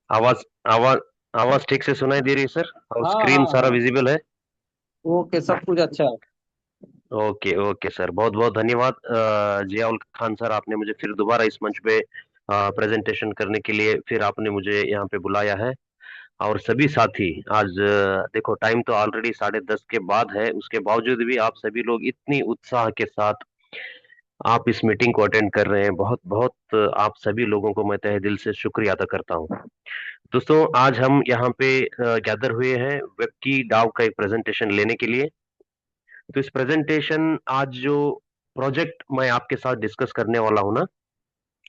आवाज आवाज आवाज ठीक से सुनाई दे रही है सर? और हाँ हाँ स्क्रीन सारा हाँ। विजिबल है? ओके, सब कुछ अच्छा है। ओके ओके सर, बहुत बहुत धन्यवाद जियाउल खान सर, आपने मुझे फिर दोबारा इस मंच पे प्रेजेंटेशन करने के लिए फिर आपने मुझे यहाँ पे बुलाया है। और सभी साथी आज देखो टाइम तो ऑलरेडी 10:30 के बाद है, उसके बावजूद भी आप सभी लोग इतनी उत्साह के साथ आप इस मीटिंग को अटेंड कर रहे हैं। बहुत बहुत आप सभी लोगों को मैं तहे दिल से शुक्रिया अदा करता हूँ। दोस्तों, आज हम यहाँ पे गैदर हुए हैं वेब की डाव का एक प्रेजेंटेशन लेने के लिए। तो इस प्रेजेंटेशन आज जो प्रोजेक्ट मैं आपके साथ डिस्कस करने वाला हूं ना,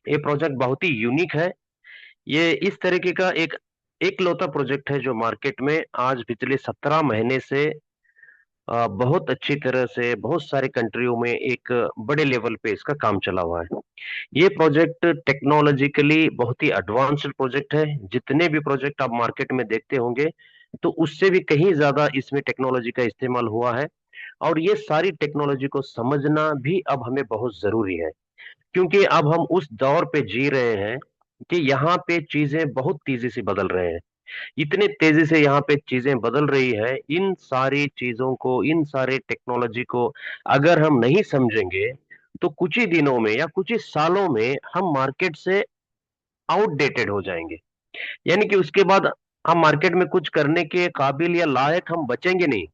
ये प्रोजेक्ट बहुत ही यूनिक है। ये इस तरीके का एक एकलौता प्रोजेक्ट है जो मार्केट में आज पिछले 17 महीने से बहुत अच्छी तरह से बहुत सारे कंट्रियों में एक बड़े लेवल पे इसका काम चला हुआ है। ये प्रोजेक्ट टेक्नोलॉजिकली बहुत ही एडवांस्ड प्रोजेक्ट है। जितने भी प्रोजेक्ट आप मार्केट में देखते होंगे तो उससे भी कहीं ज्यादा इसमें टेक्नोलॉजी का इस्तेमाल हुआ है। और ये सारी टेक्नोलॉजी को समझना भी अब हमें बहुत जरूरी है, क्योंकि अब हम उस दौर पे जी रहे हैं कि यहाँ पे चीजें बहुत तेजी से बदल रहे हैं। इतने तेजी से यहाँ पे चीजें बदल रही है, इन सारी चीजों को, इन सारे टेक्नोलॉजी को अगर हम नहीं समझेंगे तो कुछ ही दिनों में या कुछ ही सालों में हम मार्केट से आउटडेटेड हो जाएंगे। यानी कि उसके बाद हम मार्केट में कुछ करने के काबिल या लायक हम बचेंगे नहीं,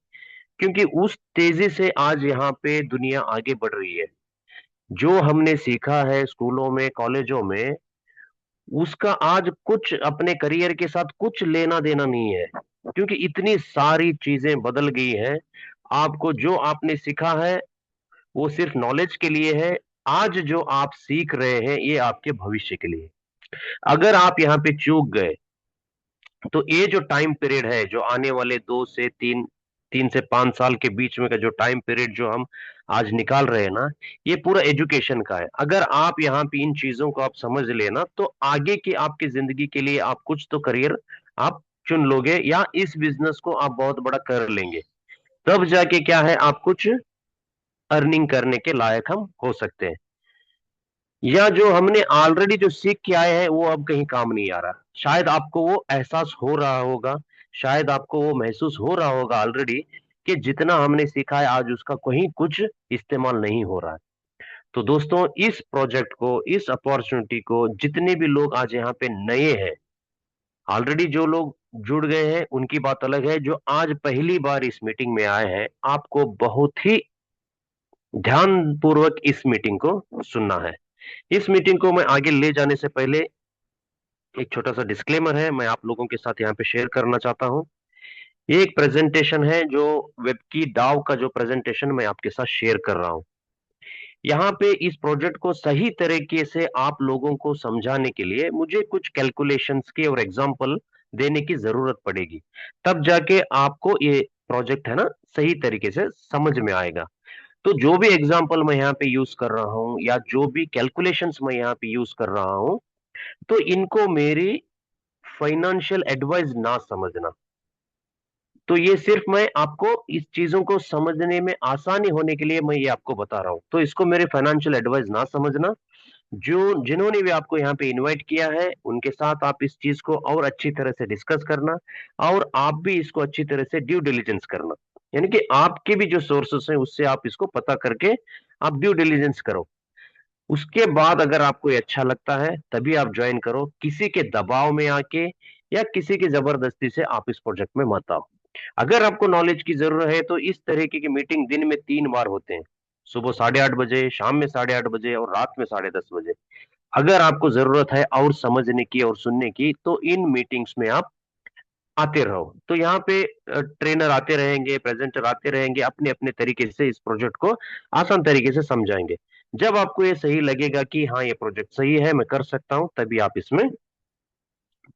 क्योंकि उस तेजी से आज यहाँ पे दुनिया आगे बढ़ रही है। जो हमने सीखा है स्कूलों में, कॉलेजों में, उसका आज कुछ अपने करियर के साथ कुछ लेना देना नहीं है, क्योंकि इतनी सारी चीजें बदल गई हैं। आपको जो आपने सीखा है वो सिर्फ नॉलेज के लिए है। आज जो आप सीख रहे हैं ये आपके भविष्य के लिए। अगर आप यहाँ पे चूक गए तो ये जो टाइम पीरियड है, जो आने वाले 2 से 3, 3 से 5 साल के बीच में का जो टाइम पीरियड जो हम आज निकाल रहे हैं ना, ये पूरा एजुकेशन का है। अगर आप यहाँ पे इन चीजों को आप समझ लेना तो आगे की आपकी जिंदगी के लिए आप कुछ तो करियर आप चुन लोगे, या इस बिजनेस को आप बहुत बड़ा कर लेंगे। तब जाके क्या है, आप कुछ अर्निंग करने के लायक हम हो सकते हैं। या जो हमने ऑलरेडी जो सीख के आए हैं वो अब कहीं काम नहीं आ रहा। शायद आपको वो एहसास हो रहा होगा, शायद आपको वो महसूस हो रहा होगा ऑलरेडी कि जितना हमने सीखा है आज उसका कहीं कुछ इस्तेमाल नहीं हो रहा है। तो दोस्तों, इस प्रोजेक्ट को, इस अपॉर्चुनिटी को, जितने भी लोग आज यहाँ पे नए हैं, ऑलरेडी जो लोग जुड़ गए हैं उनकी बात अलग है, जो आज पहली बार इस मीटिंग में आए हैं, आपको बहुत ही ध्यान पूर्वक इस मीटिंग को सुनना है। इस मीटिंग को मैं आगे ले जाने से पहले एक छोटा सा डिस्क्लेमर है, मैं आप लोगों के साथ यहाँ पे शेयर करना चाहता हूँ। ये एक प्रेजेंटेशन है जो वेब की डाव का जो प्रेजेंटेशन मैं आपके साथ शेयर कर रहा हूँ। यहाँ पे इस प्रोजेक्ट को सही तरीके से आप लोगों को समझाने के लिए मुझे कुछ कैलकुलेशंस के और एग्जांपल देने की जरूरत पड़ेगी। तब जाके आपको ये प्रोजेक्ट है ना सही तरीके से समझ में आएगा। तो जो भी एग्जांपल मैं यहाँ पे यूज कर रहा हूँ या जो भी कैलकुलेशंस मैं यहाँ पे यूज कर रहा हूँ, तो इनको मेरी फाइनेंशियल एडवाइस ना समझना। तो ये सिर्फ मैं आपको इस चीजों को समझने में आसानी होने के लिए मैं ये आपको बता रहा हूं, तो इसको मेरे फाइनेंशियल एडवाइस ना समझना। जो जिन्होंने भी आपको यहाँ पे इनवाइट किया है उनके साथ आप इस चीज को और अच्छी तरह से डिस्कस करना, और आप भी इसको अच्छी तरह से ड्यू डिलिजेंस करना। यानी कि आपके भी जो सोर्सेस हैं उससे आप इसको पता करके आप ड्यू डिलिजेंस करो। उसके बाद अगर आपको ये अच्छा लगता है तभी आप ज्वाइन करो, किसी के दबाव में आके या किसी की जबरदस्ती से आप इस प्रोजेक्ट में मत आओ। अगर आपको नॉलेज की जरूरत है तो इस तरीके की मीटिंग दिन में 3 बार होते हैं, सुबह 8:30 बजे, शाम में 8:30 बजे और रात में 10:30 बजे। अगर आपको जरूरत है और समझने की और सुनने की तो इन मीटिंग्स में आप आते रहो। तो यहाँ पे ट्रेनर आते रहेंगे, प्रेजेंटर आते रहेंगे, अपने अपने तरीके से इस प्रोजेक्ट को आसान तरीके से समझाएंगे। जब आपको ये सही लगेगा कि हाँ ये प्रोजेक्ट सही है, मैं कर सकता हूं, तभी आप इसमें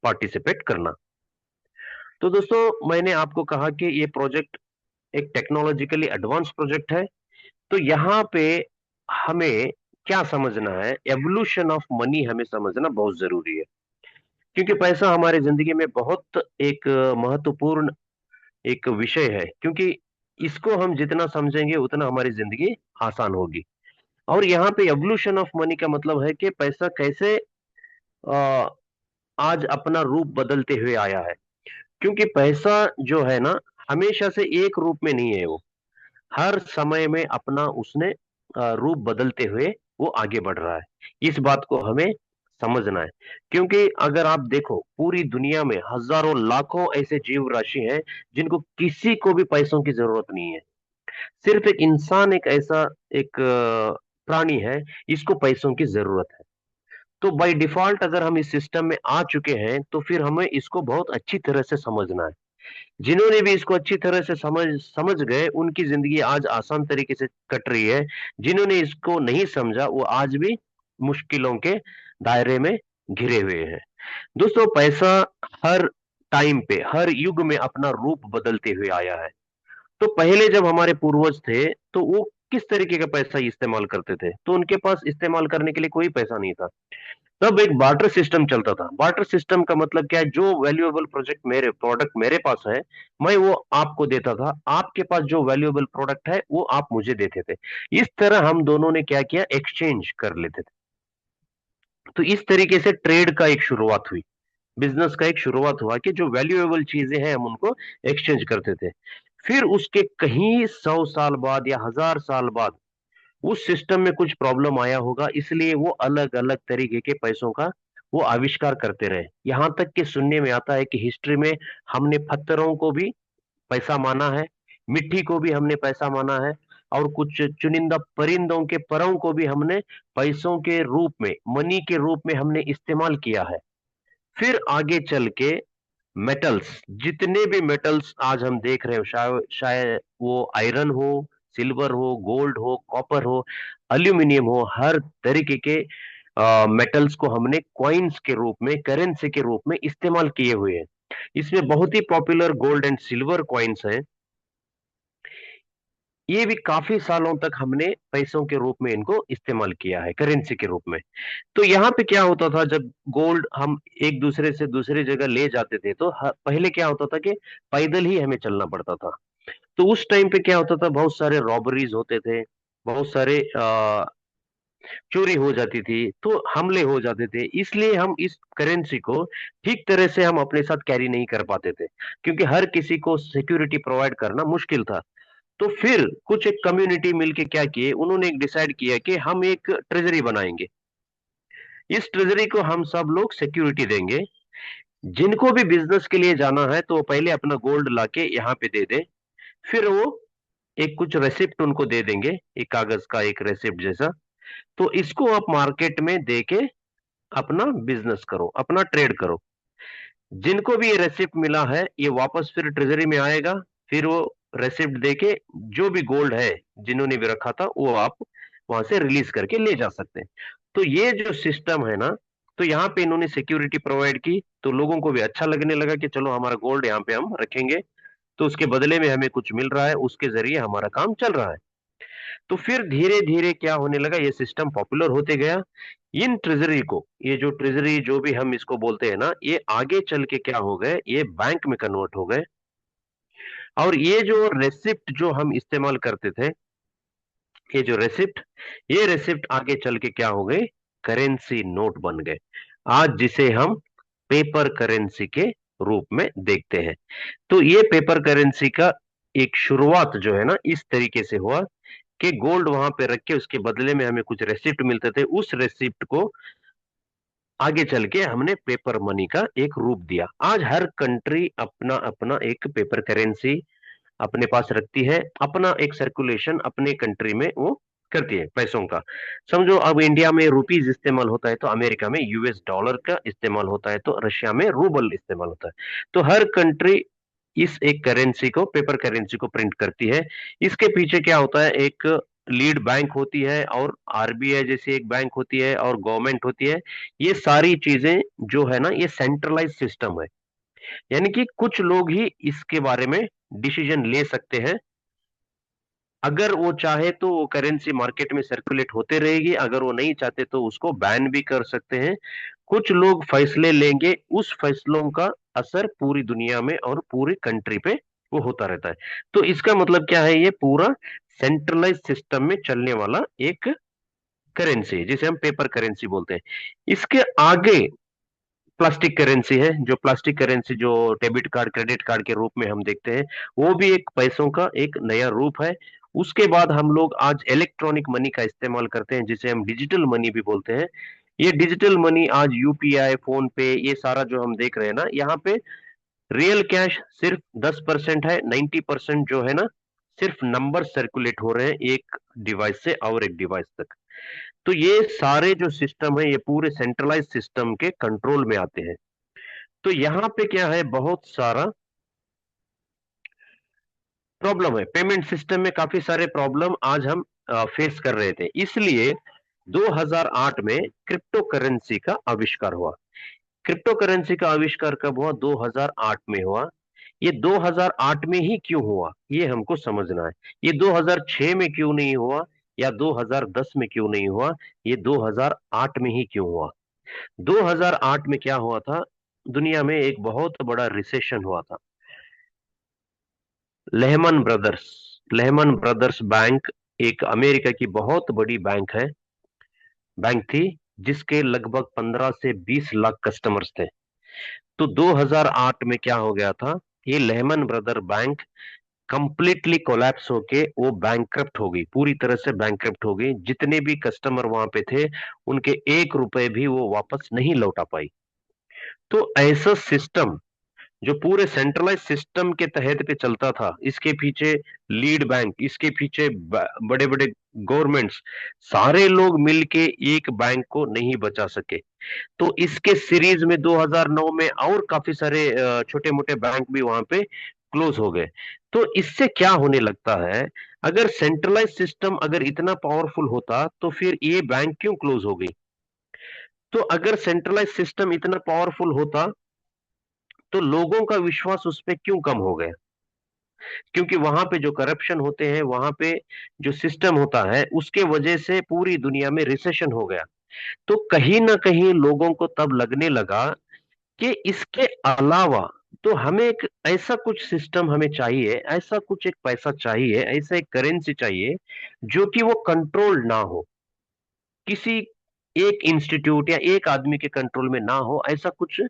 पार्टिसिपेट करना। तो दोस्तों, मैंने आपको कहा कि ये प्रोजेक्ट एक टेक्नोलॉजिकली एडवांस प्रोजेक्ट है। तो यहाँ पे हमें क्या समझना है, एवोल्यूशन ऑफ मनी हमें समझना बहुत जरूरी है। क्योंकि पैसा हमारे जिंदगी में बहुत एक महत्वपूर्ण एक विषय है, क्योंकि इसको हम जितना समझेंगे उतना हमारी जिंदगी आसान होगी। और यहाँ पे एवोल्यूशन ऑफ मनी का मतलब है कि पैसा कैसे आज अपना रूप बदलते हुए आया है। क्योंकि पैसा जो है ना, हमेशा से एक रूप में नहीं है वो, हर समय में अपना उसने रूप बदलते हुए वो आगे बढ़ रहा है। इस बात को हमें समझना है। क्योंकि अगर आप देखो, पूरी दुनिया में हजारों लाखों ऐसे जीव राशि हैं जिनको किसी को भी पैसों की जरूरत नहीं है। सिर्फ एक इंसान एक ऐसा एक प्राणी है, इसको पैसों की जरूरत है। तो बाय डिफॉल्ट अगर हम इस सिस्टम में आ चुके हैं तो फिर हमें इसको बहुत अच्छी तरह से समझना है। जिन्होंने भी इसको अच्छी तरह से समझ समझ गए, उनकी जिंदगी आज आसान तरीके से कट रही है। जिन्होंने इसको नहीं समझा, वो आज भी मुश्किलों के दायरे में घिरे हुए हैं। दोस्तों, पैसा हर टाइम पे, हर युग में अपना रूप बदलते हुए आया है। तो पहले जब हमारे पूर्वज थे, तो वो किस तरीके का पैसा इस्तेमाल करते थे? तो उनके पास इस्तेमाल करने के लिए कोई पैसा नहीं था। तब एक बार्टर सिस्टम चलता था। बार्टर सिस्टम का मतलब क्या है? जो वैल्यूएबल प्रोडक्ट मेरे पास है, मैं वो आपको देता था, आपके पास जो वैल्यूएबल प्रोडक्ट है वो आप मुझे देते थे। इस तरह हम दोनों ने क्या किया, एक्सचेंज कर लेते थे। तो इस तरीके से ट्रेड का एक शुरुआत हुई, बिजनेस का एक शुरुआत हुआ कि जो वैल्यूएबल चीजें हैं हम उनको एक्सचेंज करते थे। फिर उसके कहीं 100 साल बाद या 1000 साल बाद उस सिस्टम में कुछ प्रॉब्लम आया होगा, इसलिए वो अलग अलग तरीके के पैसों का वो आविष्कार करते रहे। यहां तक कि सुनने में आता है कि हिस्ट्री में हमने पत्थरों को भी पैसा माना है, मिट्टी को भी हमने पैसा माना है, और कुछ चुनिंदा परिंदों के परों को भी हमने पैसों के रूप में, मनी के रूप में हमने इस्तेमाल किया है। फिर आगे चल के मेटल्स, जितने भी मेटल्स आज हम देख रहे हो, शायद शायद वो आयरन हो, सिल्वर हो, गोल्ड हो, कॉपर हो, एल्यूमिनियम हो, हर तरीके के मेटल्स को हमने कॉइन्स के रूप में, करेंसी के रूप में इस्तेमाल किए हुए हैं। इसमें बहुत ही popular gold and silver coins हैं। ये भी काफी सालों तक हमने पैसों के रूप में इनको इस्तेमाल किया है, करेंसी के रूप में। तो यहाँ पे क्या होता था, जब गोल्ड हम एक दूसरे से दूसरी जगह ले जाते थे, तो पहले क्या होता था कि पैदल ही हमें चलना पड़ता था। तो उस टाइम पे क्या होता था, बहुत सारे रॉबरीज होते थे, बहुत सारे चोरी हो जाती थी, तो हमले हो जाते थे। इसलिए हम इस करेंसी को ठीक तरह से हम अपने साथ कैरी नहीं कर पाते थे, क्योंकि हर किसी को सिक्योरिटी प्रोवाइड करना मुश्किल था। तो फिर कुछ एक कम्युनिटी मिलके क्या किए, उन्होंने एक डिसाइड किया कि हम एक ट्रेजरी बनाएंगे। इस ट्रेजरी को हम सब लोग सिक्योरिटी देंगे। जिनको भी बिजनेस के लिए जाना है तो वो पहले अपना गोल्ड लाके यहाँ पे दे दे। फिर वो एक कुछ रेसिप्ट उनको दे देंगे, एक कागज का एक रेसिप्ट जैसा। तो इसको आप मार्केट में दे के अपना बिजनेस करो, अपना ट्रेड करो। जिनको भी ये रेसिप्ट मिला है, ये वापस फिर ट्रेजरी में आएगा। फिर वो रेसिप्ट देके जो भी गोल्ड है जिन्होंने भी रखा था, वो आप वहां से रिलीज करके ले जा सकते हैं। तो ये जो सिस्टम है ना, तो यहाँ पे इन्होंने सिक्योरिटी प्रोवाइड की, तो लोगों को भी अच्छा लगने लगा कि चलो हमारा गोल्ड यहाँ पे हम रखेंगे, तो उसके बदले में हमें कुछ मिल रहा है, उसके जरिए हमारा काम चल रहा है। तो फिर धीरे धीरे क्या होने लगा, ये सिस्टम पॉपुलर होते गया। इन ट्रेजरी को, ये जो ट्रेजरी जो भी हम इसको बोलते हैं ना, ये आगे चल के क्या हो गए, ये बैंक में कन्वर्ट हो गए। और ये जो रेसिप्ट जो हम इस्तेमाल करते थे, ये जो रेसिप्ट, ये रेसिप्ट आगे चल के क्या हो गए, करेंसी नोट बन गए। आज जिसे हम पेपर करेंसी के रूप में देखते हैं। तो ये पेपर करेंसी का एक शुरुआत जो है ना, इस तरीके से हुआ कि गोल्ड वहां पे रख के उसके बदले में हमें कुछ रेसिप्ट मिलते थे। उस रेसिप्ट को आगे चल के हमने पेपर मनी का एक रूप दिया। आज हर कंट्री अपना अपना एक पेपर करेंसी अपने पास रखती है, अपना एक सर्कुलेशन अपने कंट्री में वो करती है पैसों का। समझो, अब इंडिया में रुपीज इस्तेमाल होता है, तो अमेरिका में यूएस डॉलर का इस्तेमाल होता है, तो रशिया में रूबल इस्तेमाल होता है। तो हर कंट्री इस एक करेंसी को, पेपर करेंसी को प्रिंट करती है। इसके पीछे क्या होता है, एक लीड बैंक होती है, और आरबीआई जैसी एक बैंक होती है, और गवर्नमेंट होती है। ये सारी चीजें जो है ना, ये सेंट्रलाइज सिस्टम है। यानी कि कुछ लोग ही इसके बारे में डिसीजन ले सकते हैं। अगर वो चाहे तो वो करेंसी मार्केट में सर्कुलेट होते रहेगी, अगर वो नहीं चाहते तो उसको बैन भी कर सकते हैं। कुछ लोग फैसले लेंगे, उस फैसलों का असर पूरी दुनिया में और पूरी कंट्री पे वो होता रहता है। तो इसका मतलब क्या है, ये पूरा सेंट्रलाइज सिस्टम में चलने वाला एक करेंसी है, जिसे हम पेपर करेंसी बोलते हैं। इसके आगे प्लास्टिक करेंसी है, जो प्लास्टिक करेंसी जो डेबिट कार्ड क्रेडिट कार्ड के रूप में हम देखते हैं, वो भी एक पैसों का एक नया रूप है। उसके बाद हम लोग आज इलेक्ट्रॉनिक मनी का इस्तेमाल करते हैं, जिसे हम डिजिटल मनी भी बोलते हैं। ये डिजिटल मनी आज यूपीआई, फोन पे, ये सारा जो हम देख रहे हैं ना, यहाँ पे रियल कैश सिर्फ 10% है। 90% जो है ना, सिर्फ नंबर सर्कुलेट हो रहे हैं एक डिवाइस से और एक डिवाइस तक। तो ये सारे जो सिस्टम है, ये पूरे सेंट्रलाइज सिस्टम के कंट्रोल में आते हैं। तो यहाँ पे क्या है, बहुत सारा प्रॉब्लम है पेमेंट सिस्टम में, काफी सारे प्रॉब्लम आज हम फेस कर रहे थे। इसलिए 2008 में क्रिप्टो करेंसी का आविष्कार हुआ। क्रिप्टो करेंसी का आविष्कार कब हुआ? 2008 में हुआ। ये 2008 में ही क्यों हुआ, ये हमको समझना है। ये 2006 में क्यों नहीं हुआ, या 2010 में क्यों नहीं हुआ, ये 2008 में ही क्यों हुआ? 2008 में क्या हुआ था? दुनिया में एक बहुत बड़ा रिसेशन हुआ था। Lehmann brothers Lehmann brothers bank एक अमेरिका की बहुत बड़ी बैंक थी, जिसके लगभग 15 से 20 लाख कस्टमर्स थे। तो 2008 में क्या हो गया था, ये Lehman brother bank completely collapse होके वो बैंकक्रप्ट हो गई, पूरी तरह से बैंकक्रप्ट हो गई। जितने भी कस्टमर वहां पे थे, उनके 1 रुपए भी वो वापस नहीं लौटा पाई। तो ऐसा सिस्टम जो पूरे सेंट्रलाइज सिस्टम के तहत पे चलता था, इसके पीछे लीड बैंक, इसके पीछे बड़े बड़े गवर्नमेंट्स, सारे लोग मिलके एक बैंक को नहीं बचा सके। तो इसके सीरीज में 2009 में और काफी सारे छोटे मोटे बैंक भी वहां पे क्लोज हो गए। तो इससे क्या होने लगता है, अगर सेंट्रलाइज सिस्टम अगर इतना पावरफुल होता, तो फिर ये बैंक क्यों क्लोज हो गई? तो अगर सेंट्रलाइज सिस्टम इतना पावरफुल होता, तो लोगों का विश्वास उस पर क्यों कम हो गया? क्योंकि वहां पे जो करप्शन होते हैं, वहां पे जो सिस्टम होता है, उसके वजह से पूरी दुनिया में रिसेशन हो गया। तो कहीं ना कहीं लोगों को तब लगने लगा कि इसके अलावा तो हमें एक ऐसा कुछ सिस्टम हमें चाहिए, ऐसा कुछ एक पैसा चाहिए, ऐसा एक करेंसी चाहिए जो कि वो कंट्रोल ना हो, किसी एक इंस्टीट्यूट या एक आदमी के कंट्रोल में ना हो, ऐसा कुछ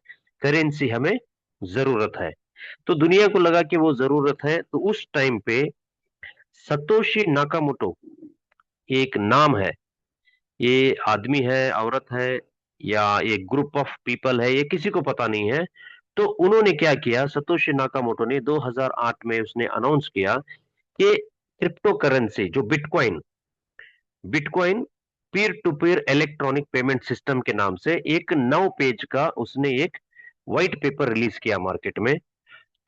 करेंसी हमें जरूरत है। तो दुनिया को लगा कि वो जरूरत है। तो उस टाइम पे सतोशी नाकामोटो एक नाम है, ये आदमी है, औरत है, या एक ग्रुप ऑफ पीपल है, ये किसी को पता नहीं है। तो उन्होंने क्या किया, सतोशी नाकामोटो ने 2008 में उसने अनाउंस किया कि क्रिप्टो करेंसी जो bitcoin bitcoin peer to peer electronic payment system के नाम से एक 9 पेज का उसने एक व्हाइट पेपर रिलीज किया मार्केट में।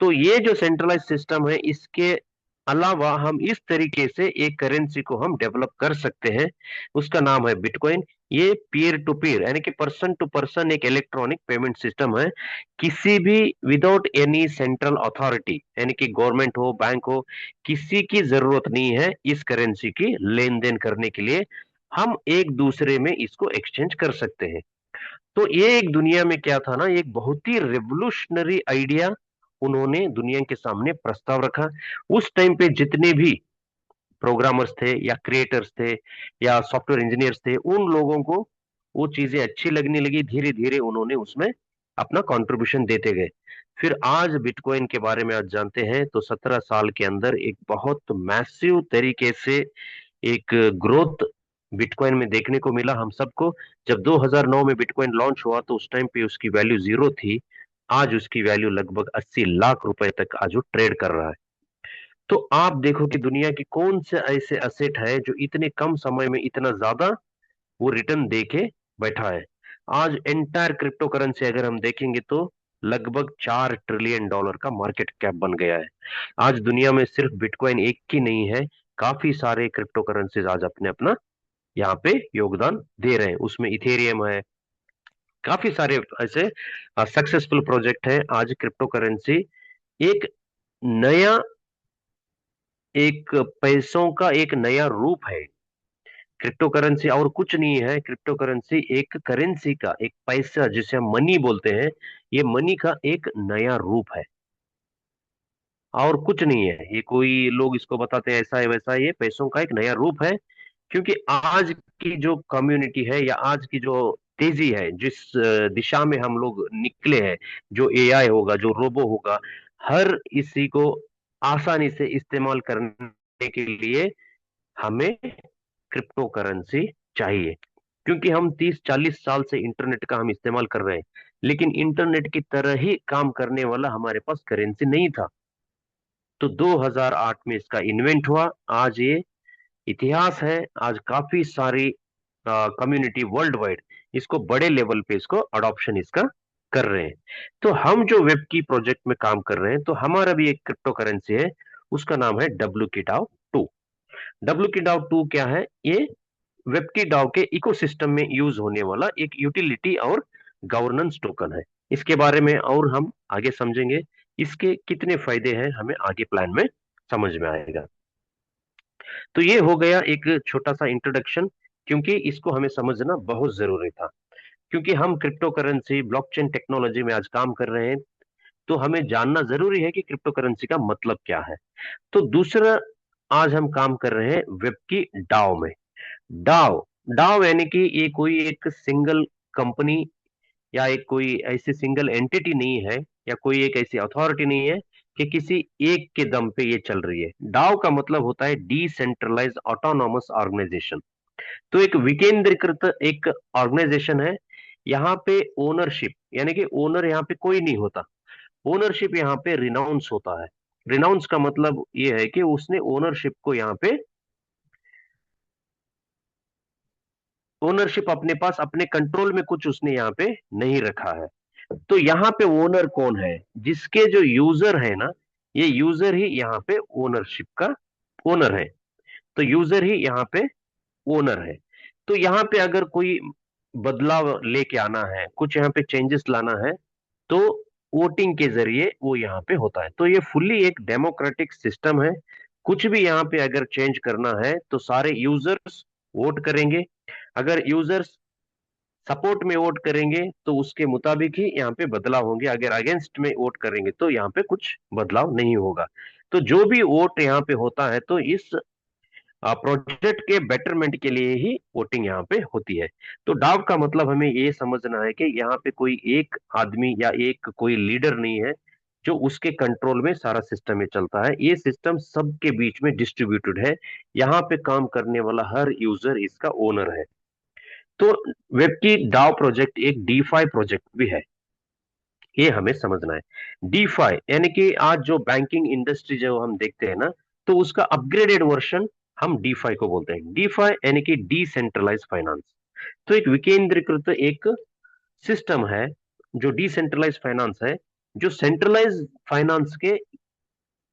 तो ये जो सेंट्रलाइज सिस्टम है, इसके अलावा हम इस तरीके से एक करेंसी को हम डेवलप कर सकते हैं, उसका नाम है बिटकॉइन। ये पीयर टू पीयर यानी कि पर्सन टू पर्सन एक इलेक्ट्रॉनिक पेमेंट सिस्टम है, किसी भी विदाउट एनी सेंट्रल अथॉरिटी, यानी कि गवर्नमेंट हो, बैंक हो, किसी की जरूरत नहीं है इस करेंसी की लेन देन करने के लिए। हम एक दूसरे में इसको एक्सचेंज कर सकते हैं। तो ये एक दुनिया में क्या था ना, एक बहुत ही रेवोल्यूशनरी आइडिया उन्होंने दुनिया के सामने प्रस्ताव रखा। उस टाइम पे जितने भी प्रोग्रामर्स थे या क्रिएटर्स थे या सॉफ्टवेयर इंजीनियर्स थे, उन लोगों को वो चीजें अच्छी लगने लगी। धीरे धीरे उन्होंने उसमें अपना कंट्रीब्यूशन देते गए। फिर आज बिटकॉइन के बारे में आज जानते हैं, तो 17 साल के अंदर एक बहुत मैसिव तरीके से एक ग्रोथ बिटकॉइन में देखने को मिला हम सबको। जब 2009 में बिटकॉइन लॉन्च हुआ, तो उस टाइम पे उसकी वैल्यू जीरो थी। आज उसकी वैल्यू लगभग 80 लाख रुपए तक आज वो ट्रेड कर रहा है। तो आप देखो कि दुनिया की कौन से ऐसे असेट है जो इतने कम समय में इतना ज्यादा वो रिटर्न दे के बैठा है। आज एंटायर क्रिप्टो करेंसी अगर हम देखेंगे, तो लगभग $4 ट्रिलियन का मार्केट कैप बन गया है। आज दुनिया में सिर्फ बिटकॉइन एक ही नहीं है, काफी सारे क्रिप्टो करेंसीज आज अपने अपना यहाँ पे योगदान दे रहे हैं। उसमें इथेरियम है, काफी सारे ऐसे सक्सेसफुल प्रोजेक्ट हैं। आज क्रिप्टो करेंसी एक नया, एक पैसों का एक नया रूप है। क्रिप्टो करेंसी और कुछ नहीं है, क्रिप्टो करेंसी एक करेंसी का, एक पैसा जिसे हम मनी बोलते हैं, ये मनी का एक नया रूप है और कुछ नहीं है। ये कोई लोग इसको बताते हैं ऐसा है वैसा है, ये पैसों का एक नया रूप है। क्योंकि आज की जो कम्युनिटी है या आज की जो तेजी है, जिस दिशा में हम लोग निकले हैं, जो एआई होगा, जो रोबो होगा, हर इसी को आसानी से इस्तेमाल करने के लिए हमें क्रिप्टो करेंसी चाहिए। क्योंकि हम 30-40 साल से इंटरनेट का हम इस्तेमाल कर रहे हैं, लेकिन इंटरनेट की तरह ही काम करने वाला हमारे पास करेंसी नहीं था। तो 2008 में इसका इन्वेंट हुआ। आज ये इतिहास है। आज काफी सारी कम्युनिटी वर्ल्ड वाइड इसको बड़े लेवल पे इसको अडॉप्शन इसका कर रहे हैं। तो हम जो वेब की प्रोजेक्ट में काम कर रहे हैं, तो हमारा भी एक क्रिप्टो करेंसी है, उसका नाम है डब्ल्यू की डाउ टू। डब्ल्यू की डाउ टू क्या है? ये वेब की डाउ के इकोसिस्टम में यूज होने वाला एक यूटिलिटी और गवर्नेंस टोकन है। इसके बारे में और हम आगे समझेंगे। इसके कितने फायदे हैं हमें आगे प्लान में समझ में आएगा। तो ये हो गया एक छोटा सा इंट्रोडक्शन, क्योंकि इसको हमें समझना बहुत जरूरी था। क्योंकि हम क्रिप्टो करेंसी ब्लॉकचेन टेक्नोलॉजी में आज काम कर रहे हैं, तो हमें जानना जरूरी है कि क्रिप्टो करेंसी का मतलब क्या है। तो दूसरा, आज हम काम कर रहे हैं वेब की डाओ में। डाओ डाओ यानी कि ये कोई एक सिंगल कंपनी या एक कोई ऐसी सिंगल एंटिटी नहीं है, या कोई एक ऐसी अथॉरिटी नहीं है कि किसी एक के दम पे ये चल रही है। डाओ का मतलब होता है डिसेंट्रलाइज ऑटोनॉमस ऑर्गेनाइजेशन। तो एक विकेंद्रीकृत एक ऑर्गेनाइजेशन है। यहाँ पे ओनरशिप, यानी कि ओनर यहाँ पे कोई नहीं होता। ओनरशिप यहाँ पे रिनाउंस होता है। रिनाउंस का मतलब ये है कि उसने ओनरशिप को यहाँ पे, ओनरशिप अपने पास अपने कंट्रोल में कुछ उसने यहाँ पे नहीं रखा है। तो यहाँ पे ओनर कौन है? जिसके जो यूजर है ना, ये यूजर ही यहाँ पे ओनरशिप का ओनर है। तो यूजर ही यहाँ पे ओनर है। तो यहाँ पे अगर कोई बदलाव लेके आना है, कुछ यहाँ पे चेंजेस लाना है, तो वोटिंग के जरिए वो यहाँ पे होता है। तो ये फुल्ली एक डेमोक्रेटिक सिस्टम है। कुछ भी यहाँ पे अगर चेंज करना है तो सारे यूजर्स वोट करेंगे। अगर यूजर्स सपोर्ट में वोट करेंगे तो उसके मुताबिक ही यहाँ पे बदलाव होंगे। अगर अगेंस्ट में वोट करेंगे तो यहाँ पे कुछ बदलाव नहीं होगा। तो जो भी वोट यहाँ पे होता है, तो इस प्रोजेक्ट के बेटरमेंट के लिए ही वोटिंग यहाँ पे होती है। तो डाव का मतलब हमें ये समझना है कि यहाँ पे कोई एक आदमी या एक कोई लीडर नहीं है जो उसके कंट्रोल में सारा सिस्टम में चलता है। ये सिस्टम सबके बीच में डिस्ट्रीब्यूटेड है। यहाँ पे काम करने वाला हर यूजर इसका ओनर है। तो वेब की डाव प्रोजेक्ट एक डीफाई प्रोजेक्ट भी है, ये हमें समझना है। डीफाई यानी कि आज जो बैंकिंग इंडस्ट्री जो हम देखते हैं ना, तो उसका अपग्रेडेड वर्जन हम डीफाई को बोलते हैं। डीफाई यानी कि डिसेंट्रलाइज फाइनेंस। तो एक विकेंद्रीकृत एक सिस्टम है जो डिसेंट्रलाइज फाइनेंस है, जो सेंट्रलाइज फाइनेंस के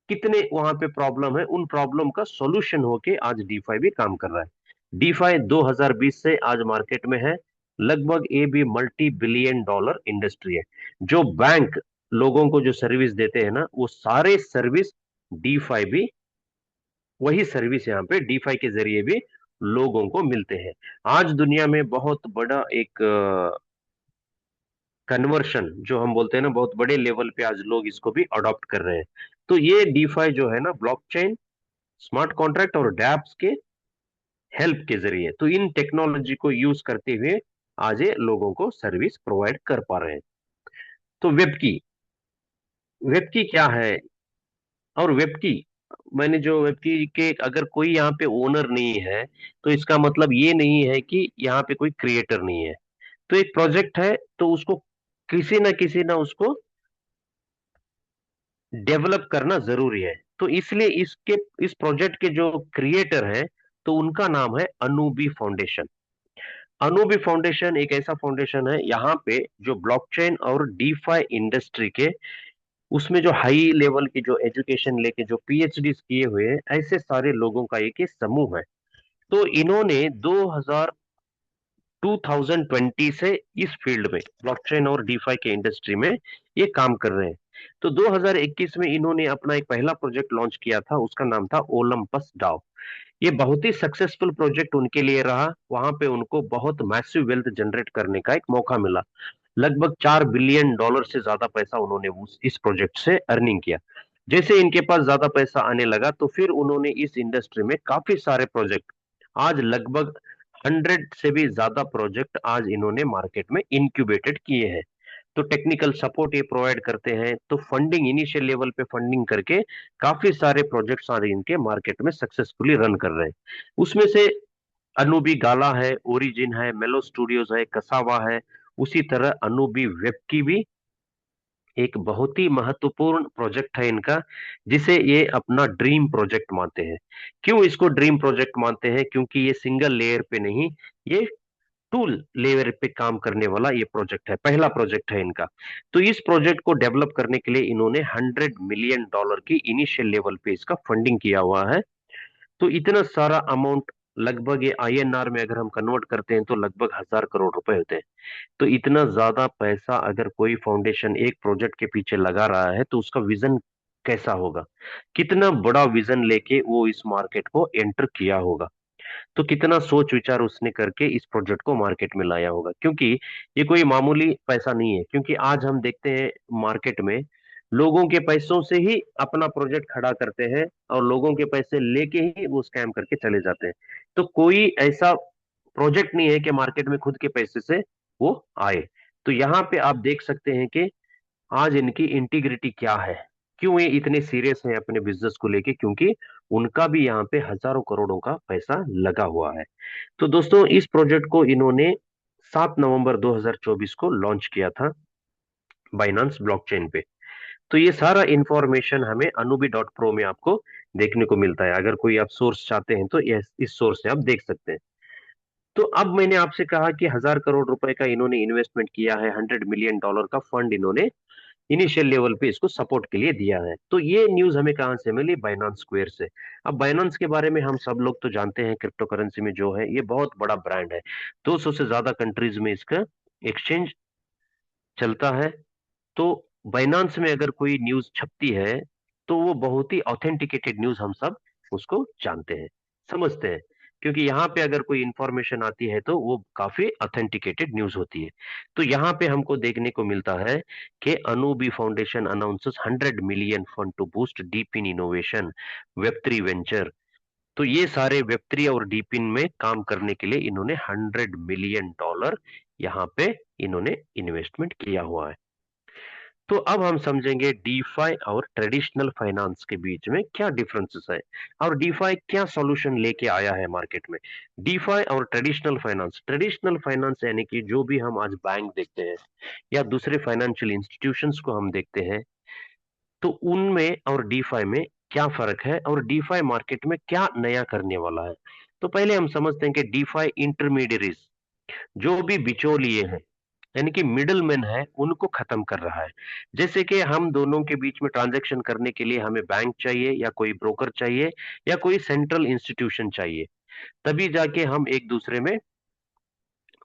कितने वहां पे प्रॉब्लम है, उन प्रॉब्लम का सॉल्यूशन होके आज डीफाई भी काम कर रहा है। डीफाई 2020 से आज मार्केट में है। लगभग ये भी मल्टी बिलियन डॉलर इंडस्ट्री है। जो बैंक लोगों को जो सर्विस देते हैं ना, वो सारे सर्विस डीफाई भी, वही सर्विस यहाँ पे डीफाई के जरिए भी लोगों को मिलते हैं। आज दुनिया में बहुत बड़ा एक कन्वर्शन जो हम बोलते हैं ना, बहुत बड़े लेवल पे आज लोग इसको भी अडॉप्ट कर रहे हैं। तो ये डीफाई जो है ना, ब्लॉकचेन, स्मार्ट कॉन्ट्रैक्ट और डैप्स के हेल्प के जरिए, तो इन टेक्नोलॉजी को यूज करते हुए आज ये लोगों को सर्विस प्रोवाइड कर पा रहे हैं। तो वेब की क्या है? और वेब की, मैंने जो वेब की के अगर कोई यहाँ पे ओनर नहीं है, तो इसका मतलब ये नहीं है कि यहाँ पे कोई क्रिएटर नहीं है। तो एक प्रोजेक्ट है, तो उसको किसी ना उसको डेवलप करना जरूरी है। तो इसलिए इसके इस प्रोजेक्ट के जो क्रिएटर हैं, तो उनका नाम है अनूबी फाउंडेशन। अनूबी फाउंडेशन एक ऐसा फाउंडेशन है यहाँ पे जो ब्लॉकचेन और डीफाई इंडस्ट्री के, उसमें जो हाई लेवल की जो एजुकेशन लेके जो पीएचडी किए हुए हैं, ऐसे सारे लोगों का एक समूह है। तो इन्होंने 2020 से इस फील्ड में, ब्लॉकचेन और डीफाई के इंडस्ट्री में ये काम कर रहे हैं। तो 2021 में इन्होंने अपना एक पहला प्रोजेक्ट लॉन्च किया था, उसका नाम था ओलंपस डाओ। ये बहुत ही सक्सेसफुल प्रोजेक्ट उनके लिए रहा। वहां पे उनको बहुत मैसिव वेल्थ जनरेट करने का एक मौका मिला। लगभग $4 बिलियन से ज्यादा पैसा उन्होंने इस प्रोजेक्ट से अर्निंग किया। जैसे इनके पास ज्यादा पैसा आने लगा, तो फिर उन्होंने इस इंडस्ट्री में काफी सारे प्रोजेक्ट, आज लगभग 100 से भी ज्यादा प्रोजेक्ट आज इन्होंने मार्केट में इंक्यूबेटेड किए हैं। तो टेक्निकल सपोर्ट ये प्रोवाइड करते हैं, तो फंडिंग इनिशियल लेवल पे फंडिंग करके काफी सारे प्रोजेक्ट्स आज इनके मार्केट में सक्सेसफुली रन कर रहे हैं। उसमें से अनुबी गाला है, ओरिजिन है, मेलो स्टूडियोज है, कसावा है। उसी तरह अनुबी वेब की भी एक बहुत ही महत्वपूर्ण प्रोजेक्ट है इनका, जिसे ये अपना ड्रीम प्रोजेक्ट मानते हैं। क्यों इसको ड्रीम प्रोजेक्ट मानते हैं? क्योंकि ये सिंगल लेयर पे नहीं, ये टूल लेयर पे काम करने वाला ये प्रोजेक्ट है, पहला प्रोजेक्ट है इनका। तो इस प्रोजेक्ट को डेवलप करने के लिए इन्होंने $100 मिलियन की इनिशियल लेवल पे इसका फंडिंग किया हुआ है। तो इतना सारा अमाउंट, लगभग ये आईएनआर में अगर हम कन्वर्ट करते हैं तो लगभग 1,000 करोड़ रुपए होते हैं। तो इतना ज्यादा पैसा अगर कोई फाउंडेशन एक प्रोजेक्ट के पीछे लगा रहा है तो उसका विजन कैसा होगा, कितना बड़ा विजन लेके वो इस मार्केट को एंटर किया होगा, तो कितना सोच विचार उसने करके इस प्रोजेक्ट को मार्केट में लाया होगा। क्योंकि ये कोई मामूली पैसा नहीं है, क्योंकि आज हम देखते हैं मार्केट में लोगों के पैसों से ही अपना प्रोजेक्ट खड़ा करते हैं और लोगों के पैसे लेके ही वो स्कैम करके चले जाते हैं। तो कोई ऐसा प्रोजेक्ट नहीं है कि मार्केट में खुद के पैसे से वो आए। तो यहाँ पे आप देख सकते हैं कि आज इनकी इंटीग्रिटी क्या है, क्यों ये इतने सीरियस हैं अपने बिजनेस को लेके, क्योंकि उनका भी यहाँ पे हजारों करोड़ों का पैसा लगा हुआ है। तो दोस्तों, इस प्रोजेक्ट को इन्होंने 7 नवंबर 2024 को लॉन्च किया था बाइनांस ब्लॉकचेन पे। तो ये सारा इंफॉर्मेशन हमें अनुबी डॉट प्रो में आपको देखने को मिलता है। अगर कोई आप सोर्स चाहते हैं तो इस सोर्स से आप देख सकते हैं। तो अब मैंने आपसे कहा कि 1,000 करोड़ रुपए का इन्होंने इन्वेस्टमेंट किया है, $100 मिलियन का फंड इन्होंने इनिशियल लेवल पे इसको सपोर्ट के लिए दिया है। तो ये न्यूज हमें कहां से मिली? बाइनांस स्क्वायर से। अब बाइनांस के बारे में हम सब लोग तो जानते हैं, क्रिप्टो करेंसी में जो है ये बहुत बड़ा ब्रांड है। 200 से ज्यादा कंट्रीज में इसका एक्सचेंज चलता है। तो बाइनांस में अगर कोई न्यूज छपती है तो वो बहुत ही ऑथेंटिकेटेड न्यूज हम सब उसको जानते हैं, समझते हैं। क्योंकि यहाँ पे अगर कोई इंफॉर्मेशन आती है तो वो काफी ऑथेंटिकेटेड न्यूज होती है। तो यहाँ पे हमको देखने को मिलता है कि Anubi foundation announces 100 million fund to boost deep in innovation, Web3 venture. तो ये सारे वेब3 और डीप इन में काम करने के लिए इन्होंने $100 मिलियन यहाँ पे इन्होंने इन्वेस्टमेंट किया हुआ है। तो अब हम समझेंगे डीफाई और ट्रेडिशनल फाइनेंस के बीच में क्या डिफरेंसेस है और डीफाई क्या सॉल्यूशन लेके आया है मार्केट में। डीफाई और ट्रेडिशनल फाइनेंस यानी कि जो भी हम आज बैंक देखते हैं या दूसरे फाइनेंशियल इंस्टीट्यूशंस को हम देखते हैं, तो उनमें और डीफाई में क्या फर्क है और डीफाई मार्केट में क्या नया करने वाला है। तो पहले हम समझते हैं कि डीफाई इंटरमीडियरीज, जो भी बिचौलिए हैं यानी कि मिडल मैन है, उनको खत्म कर रहा है। जैसे कि हम दोनों के बीच में ट्रांजैक्शन करने के लिए हमें बैंक चाहिए या कोई ब्रोकर चाहिए या कोई सेंट्रल इंस्टीट्यूशन चाहिए, तभी जाके हम एक दूसरे में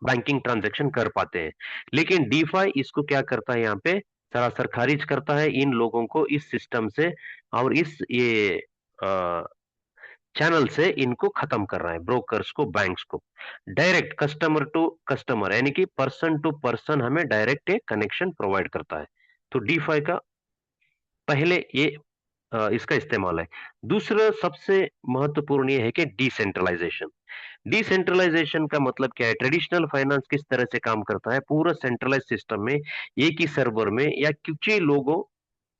बैंकिंग ट्रांजैक्शन कर पाते हैं। लेकिन डीफाई इसको क्या करता है, यहाँ पे सरासर खारिज करता है इन लोगों को इस सिस्टम से और इस ये चैनल से इनको खत्म कर रहा है, ब्रोकर्स को, बैंक्स को। डायरेक्ट कस्टमर टू कस्टमर यानी कि पर्सन टू पर्सन हमें डायरेक्ट एक कनेक्शन प्रोवाइड करता है। तो डीफाई का पहले ये इसका इस्तेमाल है। दूसरा सबसे महत्वपूर्ण ये है कि डिसेंट्रलाइजेशन। डिसेंट्रलाइजेशन का मतलब क्या है? ट्रेडिशनल फाइनेंस किस तरह से काम करता है, पूरा सेंट्रलाइज सिस्टम में एक ही सर्वर में या कुछ ही लोगों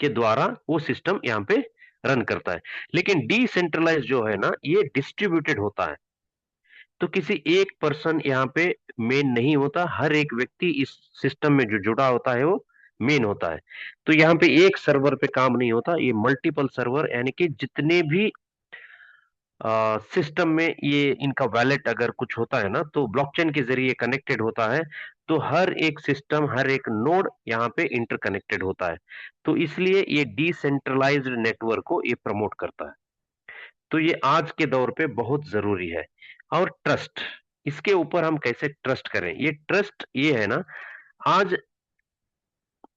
के द्वारा वो सिस्टम यहाँ पे रन करता है। लेकिन डिसेंट्रलाइज जो है ना, ये डिस्ट्रीब्यूटेड होता है। तो किसी एक पर्सन यहाँ पे मेन नहीं होता, हर एक व्यक्ति इस सिस्टम में जो जुड़ा होता है वो मेन होता है। तो यहाँ पे एक सर्वर पे काम नहीं होता, ये मल्टीपल सर्वर यानी कि जितने भी सिस्टम में ये इनका वैलेट अगर कुछ होता है ना, तो ब्लॉकचेन के जरिए कनेक्टेड होता है। तो हर एक सिस्टम, हर एक नोड यहाँ पे इंटरकनेक्टेड होता है। तो इसलिए ये डिसेंट्रलाइज्ड नेटवर्क को ये प्रमोट करता है। तो ये आज के दौर पे बहुत जरूरी है। और ट्रस्ट, इसके ऊपर हम कैसे ट्रस्ट करें? ये ट्रस्ट ये है ना, आज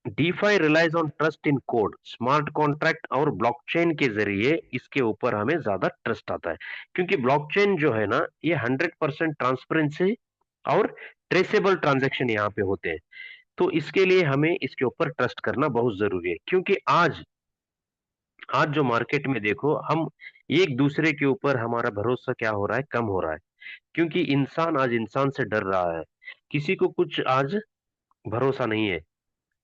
DeFi relies on trust in code, smart contract और ब्लॉकचेन के जरिए इसके ऊपर हमें ज्यादा ट्रस्ट आता है। क्योंकि ब्लॉकचेन जो है ना, ये 100% ट्रांसपेरेंसी और ट्रेसेबल ट्रांजैक्शन यहाँ पे होते हैं। तो इसके लिए हमें इसके ऊपर ट्रस्ट करना बहुत जरूरी है। क्योंकि आज आज जो मार्केट में देखो, हम एक दूसरे के ऊपर हमारा भरोसा क्या हो रहा है? कम हो रहा है। क्योंकि इंसान आज इंसान से डर रहा है। किसी को कुछ आज भरोसा नहीं है।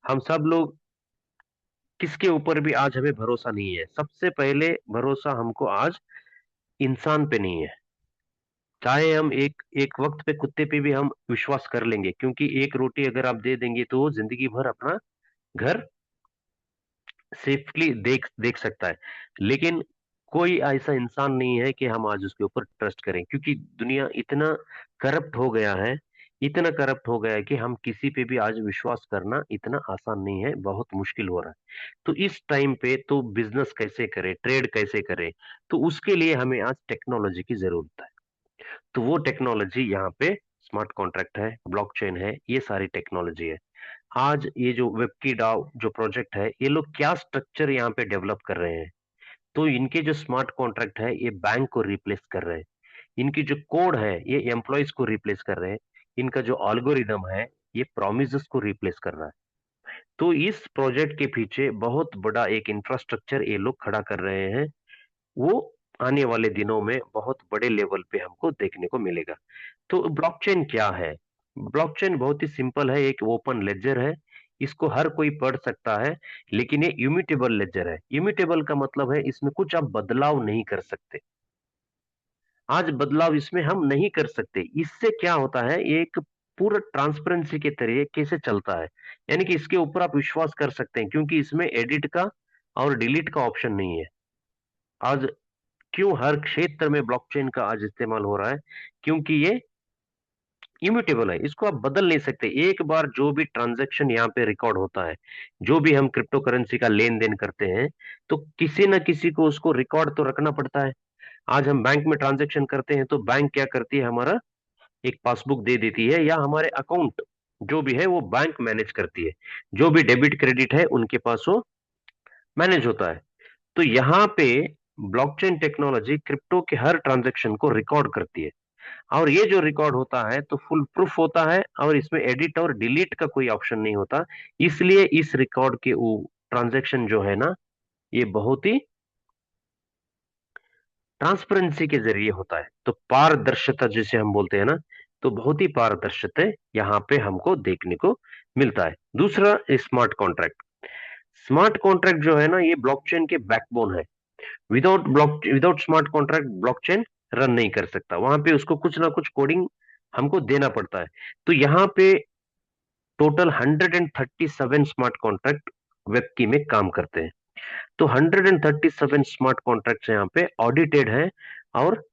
हम सब लोग, किसके ऊपर भी आज हमें भरोसा नहीं है। सबसे पहले भरोसा हमको आज इंसान पे नहीं है। चाहे हम एक एक वक्त पे कुत्ते पे भी हम विश्वास कर लेंगे, क्योंकि एक रोटी अगर आप दे देंगे तो वो जिंदगी भर अपना घर सेफली देख देख सकता है। लेकिन कोई ऐसा इंसान नहीं है कि हम आज उसके ऊपर ट्रस्ट करें, क्योंकि दुनिया इतना करप्ट हो गया है, इतना करप्ट हो गया है कि हम किसी पे भी आज विश्वास करना इतना आसान नहीं है, बहुत मुश्किल हो रहा है। तो इस टाइम पे तो बिजनेस कैसे करें, ट्रेड कैसे करें, तो उसके लिए हमें आज टेक्नोलॉजी की जरूरत है। तो वो टेक्नोलॉजी यहाँ पे स्मार्ट कॉन्ट्रैक्ट है, ब्लॉकचेन है, ये सारी टेक्नोलॉजी है। आज ये जो वेब की डाउ जो प्रोजेक्ट है, ये लोग क्या स्ट्रक्चर यहाँ पे डेवलप कर रहे हैं। तो इनके जो स्मार्ट कॉन्ट्रैक्ट है ये बैंक को रिप्लेस कर रहे हैं। इनकी जो कोड है ये एम्प्लॉयज को रिप्लेस कर रहे हैं। इनका जो अल्गोरिदम है ये प्रोमिसेस को रिप्लेस कर रहा है। तो इस प्रोजेक्ट के पीछे बहुत बड़ा एक इंफ्रास्ट्रक्चर ये लोग खड़ा कर रहे हैं। वो आने वाले दिनों में बहुत बड़े लेवल पे हमको देखने को मिलेगा। तो ब्लॉकचेन क्या है? ब्लॉकचेन बहुत ही सिंपल है, एक ओपन लेजर है। इसको हर कोई पढ़ सकता है। लेकिन ये इम्यूटेबल लेजर है। इम्यूटेबल का मतलब है इसमें कुछ आप बदलाव नहीं कर सकते। आज बदलाव इसमें हम नहीं कर सकते। इससे क्या होता है, ये एक पूरा ट्रांसपेरेंसी के तरीके से चलता है। यानी कि इसके ऊपर आप विश्वास कर सकते हैं, क्योंकि इसमें एडिट का और डिलीट का ऑप्शन नहीं है। आज क्यों हर क्षेत्र में ब्लॉकचेन का आज इस्तेमाल हो रहा है? क्योंकि ये इम्यूटेबल है, इसको आप बदल नहीं सकते। एक बार जो भी ट्रांजैक्शन यहाँ पे रिकॉर्ड होता है, जो भी हम क्रिप्टो करेंसी का लेन देन करते हैं, तो किसी ना किसी को उसको रिकॉर्ड तो रखना पड़ता है। आज हम बैंक में ट्रांजैक्शन करते हैं तो बैंक क्या करती है, हमारा एक पासबुक दे देती है, या हमारे अकाउंट जो भी है वो बैंक मैनेज करती है। जो भी डेबिट क्रेडिट है उनके पास वो मैनेज होता है। तो यहाँ पे ब्लॉकचेन टेक्नोलॉजी क्रिप्टो के हर ट्रांजैक्शन को रिकॉर्ड करती है। और ये जो रिकॉर्ड होता है तो फुल प्रूफ होता है, और इसमें एडिट और डिलीट का कोई ऑप्शन नहीं होता। इसलिए इस रिकॉर्ड के ट्रांजैक्शन जो है ना, ये बहुत ही ट्रांसपेरेंसी के जरिए होता है। तो पारदर्शिता जिसे हम बोलते हैं ना, तो बहुत ही पारदर्शिता यहाँ पे हमको देखने को मिलता है। दूसरा, स्मार्ट कॉन्ट्रैक्ट। स्मार्ट कॉन्ट्रैक्ट जो है ना, ये ब्लॉकचेन के बैकबोन है। Without smart contract blockchain run नहीं कर सकता। वहां पे उसको कुछ ना कुछ कोडिंग हमको देना पड़ता है। तो यहाँ पे टोटल 137 स्मार्ट कॉन्ट्रैक्ट वेब की में काम करते हैं। तो 137 स्मार्ट कॉन्ट्रैक्ट यहाँ पे ऑडिटेड है, और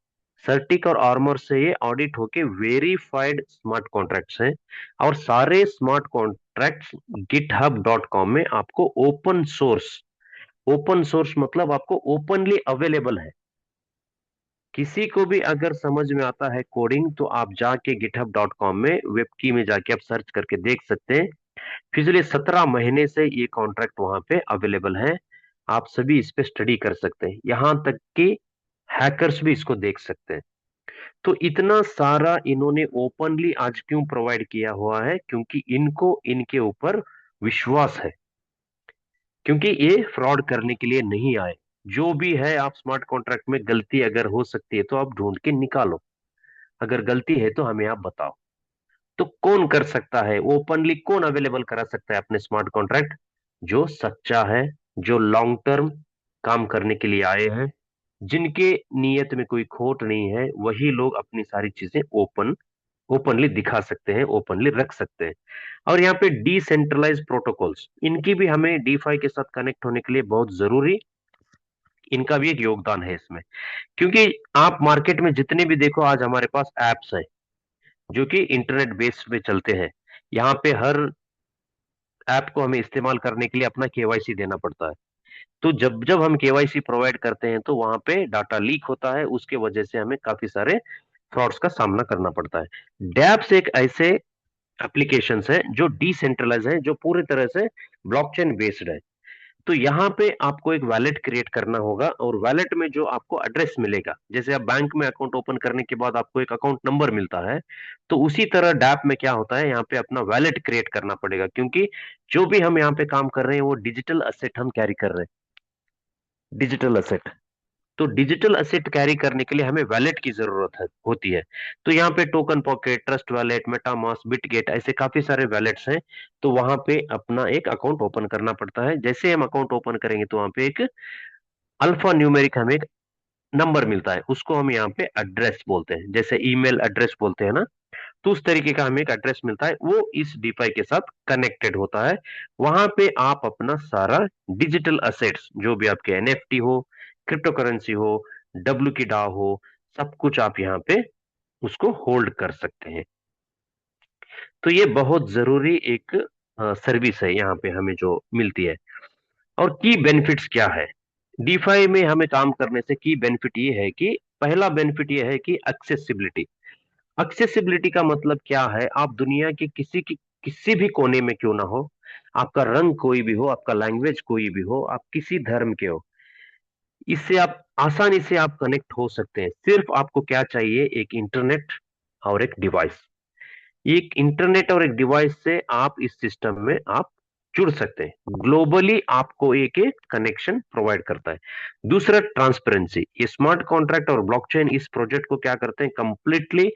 सर्टिक और आर्मर से ये ऑडिट होके वेरीफाइड स्मार्ट कॉन्ट्रैक्ट्स हैं। और सारे स्मार्ट कॉन्ट्रैक्ट्स github.com में आपको ओपन सोर्स मतलब आपको ओपनली अवेलेबल है। किसी को भी अगर समझ में आता है कोडिंग, तो आप जाके github.com में वेब की में जाके आप सर्च करके देख सकते हैं। पिछले 17 महीने से ये कॉन्ट्रैक्ट वहां पे अवेलेबल है। आप सभी इस पे स्टडी कर सकते हैं, यहां तक कि हैकर्स भी इसको देख सकते हैं। तो इतना सारा इन्होंने ओपनली आज क्यों प्रोवाइड किया हुआ है? क्योंकि इनको इनके ऊपर विश्वास है, क्योंकि ये फ्रॉड करने के लिए नहीं आए। जो भी है, आप स्मार्ट कॉन्ट्रैक्ट में गलती अगर हो सकती है तो आप ढूंढ के निकालो। अगर गलती है तो हमें आप बताओ। तो कौन कर सकता है ओपनली, कौन अवेलेबल करा सकता है अपने स्मार्ट कॉन्ट्रैक्ट? जो सच्चा है, जो लॉन्ग टर्म काम करने के लिए आए हैं, जिनके नियत में कोई खोट नहीं है, वही लोग अपनी सारी चीजें ओपनली दिखा सकते हैं, ओपनली रख सकते हैं। और यहाँ पे डिसेंट्रलाइज प्रोटोकॉल्स, इनकी भी हमें डीफाई के साथ कनेक्ट होने के लिए बहुत जरूरी, इनका भी एक योगदान है इसमें। क्योंकि आप मार्केट में जितने भी देखो, आज हमारे पास एप्स है जो कि इंटरनेट बेस्ड पे चलते हैं। यहाँ पे हर ऐप को हमें इस्तेमाल करने के लिए अपना केवाईसी देना पड़ता है। तो जब जब हम केवाईसी प्रोवाइड करते हैं तो वहां पे डाटा लीक होता है, उसके वजह से हमें काफी सारे फ्रॉड्स का सामना करना पड़ता है। डैप्स एक ऐसे एप्लीकेशंस है जो डिसेंट्रलाइज है, जो पूरी तरह से ब्लॉकचेन बेस्ड है। तो यहाँ पे आपको एक वैलेट क्रिएट करना होगा, और वैलेट में जो आपको एड्रेस मिलेगा, जैसे आप बैंक में अकाउंट ओपन करने के बाद आपको एक अकाउंट नंबर मिलता है, तो उसी तरह डैप में क्या होता है, यहाँ पे अपना वैलेट क्रिएट करना पड़ेगा। क्योंकि जो भी हम यहाँ पे काम कर रहे हैं वो डिजिटल असेट हम कैरी कर रहे हैं, डिजिटल असेट। तो डिजिटल असेट कैरी करने के लिए हमें वैलेट की जरूरत होती है। तो यहाँ पे token pocket, trust wallet, MetaMask, Bitget, ऐसे काफी सारे वैलेट्स हैं। तो वहां पे अपना एक अकाउंट ओपन करना पड़ता है। जैसे हम अकाउंट ओपन करेंगे तो वहां पे एक अल्फा न्यूमेरिक हमें एक नंबर मिलता है, उसको हम यहाँ पे एड्रेस बोलते हैं, जैसे ईमेल एड्रेस बोलते हैं ना। तो उस तरीके का हमें एक एड्रेस मिलता है, वो इस डीफाई के साथ कनेक्टेड होता है। वहां पे आप अपना सारा डिजिटल असेट्स, जो भी आपके एनएफटी हो, क्रिप्टो करेंसी हो, डब्ल्यू की डा हो, सब कुछ आप यहाँ पे उसको होल्ड कर सकते हैं। तो ये बहुत जरूरी एक सर्विस है यहाँ पे हमें जो मिलती है। और की बेनिफिट्स क्या है डीफाई में हमें काम करने से? की बेनिफिट ये है कि पहला बेनिफिट ये है कि एक्सेसिबिलिटी। एक्सेसिबिलिटी का मतलब क्या है? आप दुनिया के किसी भी कोने में क्यों ना हो, आपका रंग कोई भी हो, आपका लैंग्वेज कोई भी हो, आप किसी धर्म के हो, इससे आप आसानी से आप कनेक्ट हो सकते हैं। सिर्फ आपको क्या चाहिए? एक इंटरनेट और एक डिवाइस। एक इंटरनेट और एक डिवाइस से आप इस सिस्टम में आप जुड़ सकते हैं। ग्लोबली आपको एक एक कनेक्शन प्रोवाइड करता है। दूसरा, ट्रांसपेरेंसी। ये स्मार्ट कॉन्ट्रैक्ट और ब्लॉकचेन इस प्रोजेक्ट को क्या करते हैं? कंप्लीटली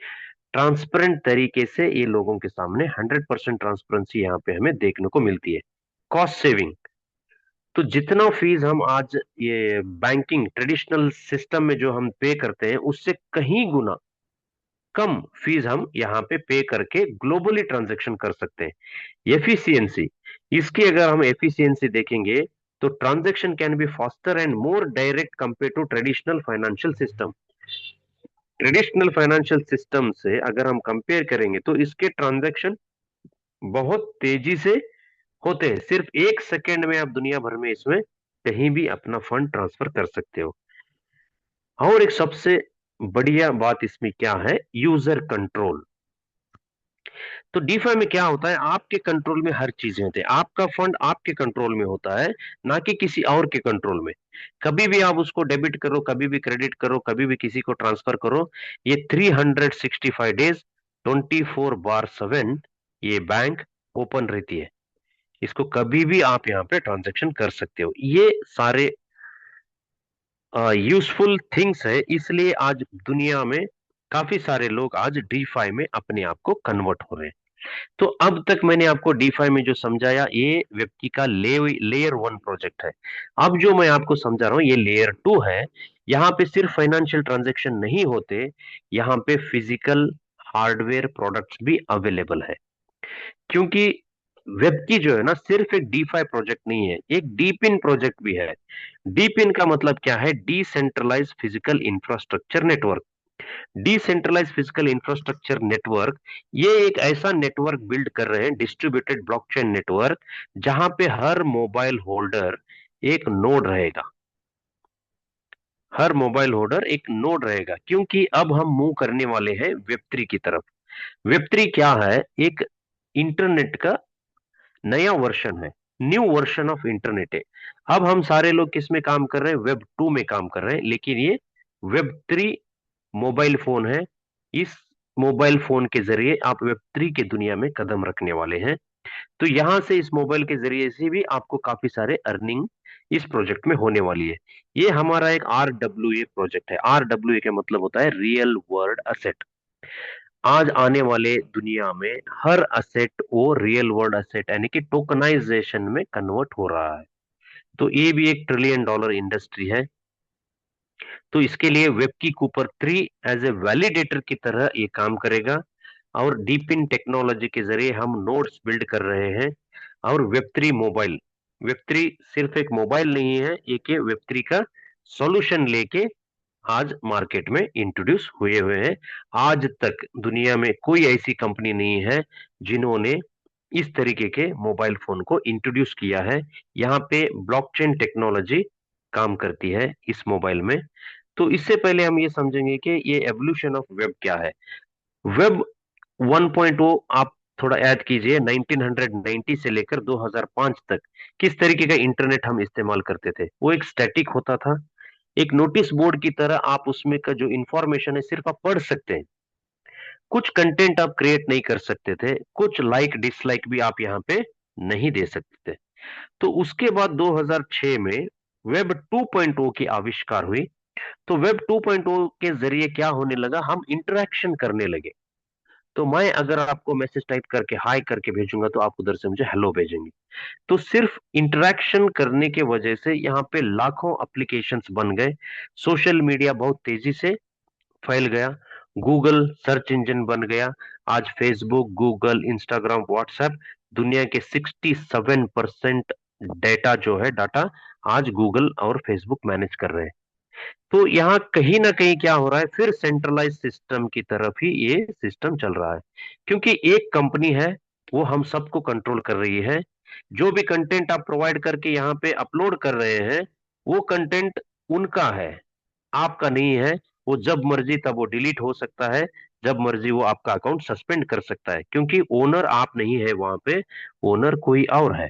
ट्रांसपेरेंट तरीके से ये लोगों के सामने 100% ट्रांसपेरेंसी यहाँ पे हमें देखने को मिलती है। Cost saving. तो जितना फीस हम आज ये बैंकिंग ट्रेडिशनल सिस्टम में जो हम पे करते हैं, उससे कहीं गुना कम फीस हम यहाँ पे पे करके ग्लोबली ट्रांजैक्शन कर सकते हैं। एफिशिएंसी। इसकी अगर हम एफिशिएंसी देखेंगे तो transaction can be faster and more direct compare to traditional financial system. Traditional financial system से अगर हम कंपेयर करेंगे तो इसके ट्रांजैक्शन बहुत तेजी से होते हैं। सिर्फ 1 सेकेंड में आप दुनिया भर में इसमें कहीं भी अपना फंड ट्रांसफर कर सकते हो। और एक सबसे बढ़िया बात इसमें क्या है? User control. तो डीफाई में क्या होता है? आपके कंट्रोल में हर चीजें होती है, आपका फंड आपके कंट्रोल में होता है, ना कि किसी और के कंट्रोल में। कभी भी आप उसको डेबिट करो, कभी भी क्रेडिट करो, कभी भी किसी को ट्रांसफर करो, ये 365 डेज 24/7 ये बैंक ओपन रहती है। इसको कभी भी आप यहाँ पे ट्रांजेक्शन कर सकते हो। ये सारे यूजफुल थिंग्स है, इसलिए आज दुनिया में काफी सारे लोग आज डीफाई में अपने आप को कन्वर्ट हो रहे हैं। तो अब तक मैंने आपको डीफाई में जो समझाया, ये व्यक्ति का लेयर 1 प्रोजेक्ट है। अब जो मैं आपको समझा रहा हूं ये लेयर 2 है। यहाँ पे सिर्फ फाइनेंशियल ट्रांजैक्शन नहीं होते, यहाँ पे फिजिकल हार्डवेयर प्रोडक्ट्स भी अवेलेबल है। क्योंकि वेब की जो है ना, सिर्फ एक डीफाई प्रोजेक्ट नहीं है, एक डीप इन प्रोजेक्ट भी है। डीप इन का मतलब क्या है? Decentralize physical infrastructure network. Decentralize physical infrastructure network, ये एक ऐसा नेटवर्क बिल्ड कर रहे हैं, डिस्ट्रीब्यूटेड ब्लॉकचेन नेटवर्क, जहां पे हर मोबाइल होल्डर एक नोड रहेगा। हर मोबाइल होल्डर एक नोड रहेगा, क्योंकि अब हम मूव करने वाले हैं वेब 3 की तरफ। वेब 3 क्या है? एक इंटरनेट का नया वर्जन है, न्यू वर्जन ऑफ इंटरनेट है। अब हम सारे लोग किस में काम कर रहे हैं? वेब 2 में काम कर रहे हैं, लेकिन ये वेब 3 मोबाइल फोन है। इस मोबाइल फोन के जरिए आप वेब 3 की दुनिया में कदम रखने वाले हैं। तो यहां से इस मोबाइल के जरिए से भी आपको काफी सारे अर्निंग इस प्रोजेक्ट में होने वाली है। ये हमारा एक RWA प्रोजेक्ट है। RWA का मतलब होता है रियल वर्ल्ड असेट। आज आने वाले दुनिया में हर असेट वो रियल वर्ल्ड असेट यानी कि टोकनाइजेशन में कन्वर्ट हो रहा है। तो ये भी एक $1 ट्रिलियन इंडस्ट्री है। तो इसके लिए वेब की कूपर 3 एज ए वैलिडेटर की तरह ये काम करेगा। और डीप इन टेक्नोलॉजी के जरिए हम नोड्स बिल्ड कर रहे हैं। और वेब 3 मोबाइल, वेब 3 सिर्फ एक मोबाइल नहीं है, एक वेब 3 का सॉल्यूशन लेके आज मार्केट में इंट्रोड्यूस हुए हुए हैं। आज तक दुनिया में कोई ऐसी कंपनी नहीं है जिन्होंने इस तरीके के मोबाइल फोन को इंट्रोड्यूस किया है। यहाँ पे ब्लॉकचेन टेक्नोलॉजी काम करती है इस मोबाइल में। तो इससे पहले हम ये समझेंगे कि ये एवोल्यूशन ऑफ वेब क्या है। वेब 1.0 आप थोड़ा याद कीजिए, 1990 से लेकर 2005 तक किस तरीके का इंटरनेट हम इस्तेमाल करते थे। वो एक स्टैटिक होता था, एक नोटिस बोर्ड की तरह। आप उसमें का जो इंफॉर्मेशन है सिर्फ आप पढ़ सकते हैं, कुछ कंटेंट आप क्रिएट नहीं कर सकते थे, कुछ लाइक डिसलाइक भी आप यहाँ पे नहीं दे सकते थे। तो उसके बाद 2006 में वेब 2.0 की आविष्कार हुई। तो वेब 2.0 के जरिए क्या होने लगा, हम इंटरेक्शन करने लगे। तो मैं अगर आपको मैसेज टाइप करके हाय करके भेजूंगा तो आप उधर से मुझे हेलो भेजेंगे। तो सिर्फ इंटरेक्शन करने के वजह से यहाँ पे लाखों एप्लीकेशंस बन गए। सोशल मीडिया बहुत तेजी से फैल गया। गूगल सर्च इंजन बन गया। आज फेसबुक, गूगल, इंस्टाग्राम, व्हाट्सएप, दुनिया के 67% डेटा जो है डाटा आज गूगल और फेसबुक मैनेज कर रहे हैं। तो यहाँ कहीं ना कहीं क्या हो रहा है, फिर सेंट्रलाइज सिस्टम की तरफ ही ये सिस्टम चल रहा है। क्योंकि एक कंपनी है, वो हम सबको कंट्रोल कर रही है। जो भी कंटेंट आप प्रोवाइड करके यहाँ पे अपलोड कर रहे हैं, वो कंटेंट उनका है, आपका नहीं है। वो जब मर्जी तब वो डिलीट हो सकता है, जब मर्जी वो आपका अकाउंट सस्पेंड कर सकता है, क्योंकि ओनर आप नहीं है वहां पे, ओनर कोई और है।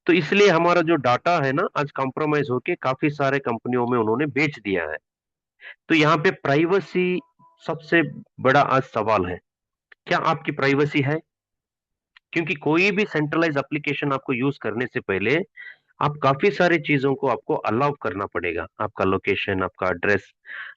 तो इसलिए हमारा जो डाटा है ना, आज कॉम्प्रोमाइज होके काफी सारे कंपनियों में उन्होंने बेच दिया है। तो यहाँ पे प्राइवेसी सबसे बड़ा आज सवाल है। क्या आपकी प्राइवेसी है? क्योंकि कोई भी सेंट्रलाइज एप्लीकेशन आपको यूज करने से पहले आप काफी सारी चीजों को आपको अलाउ करना पड़ेगा। आपका लोकेशन, आपका एड्रेस,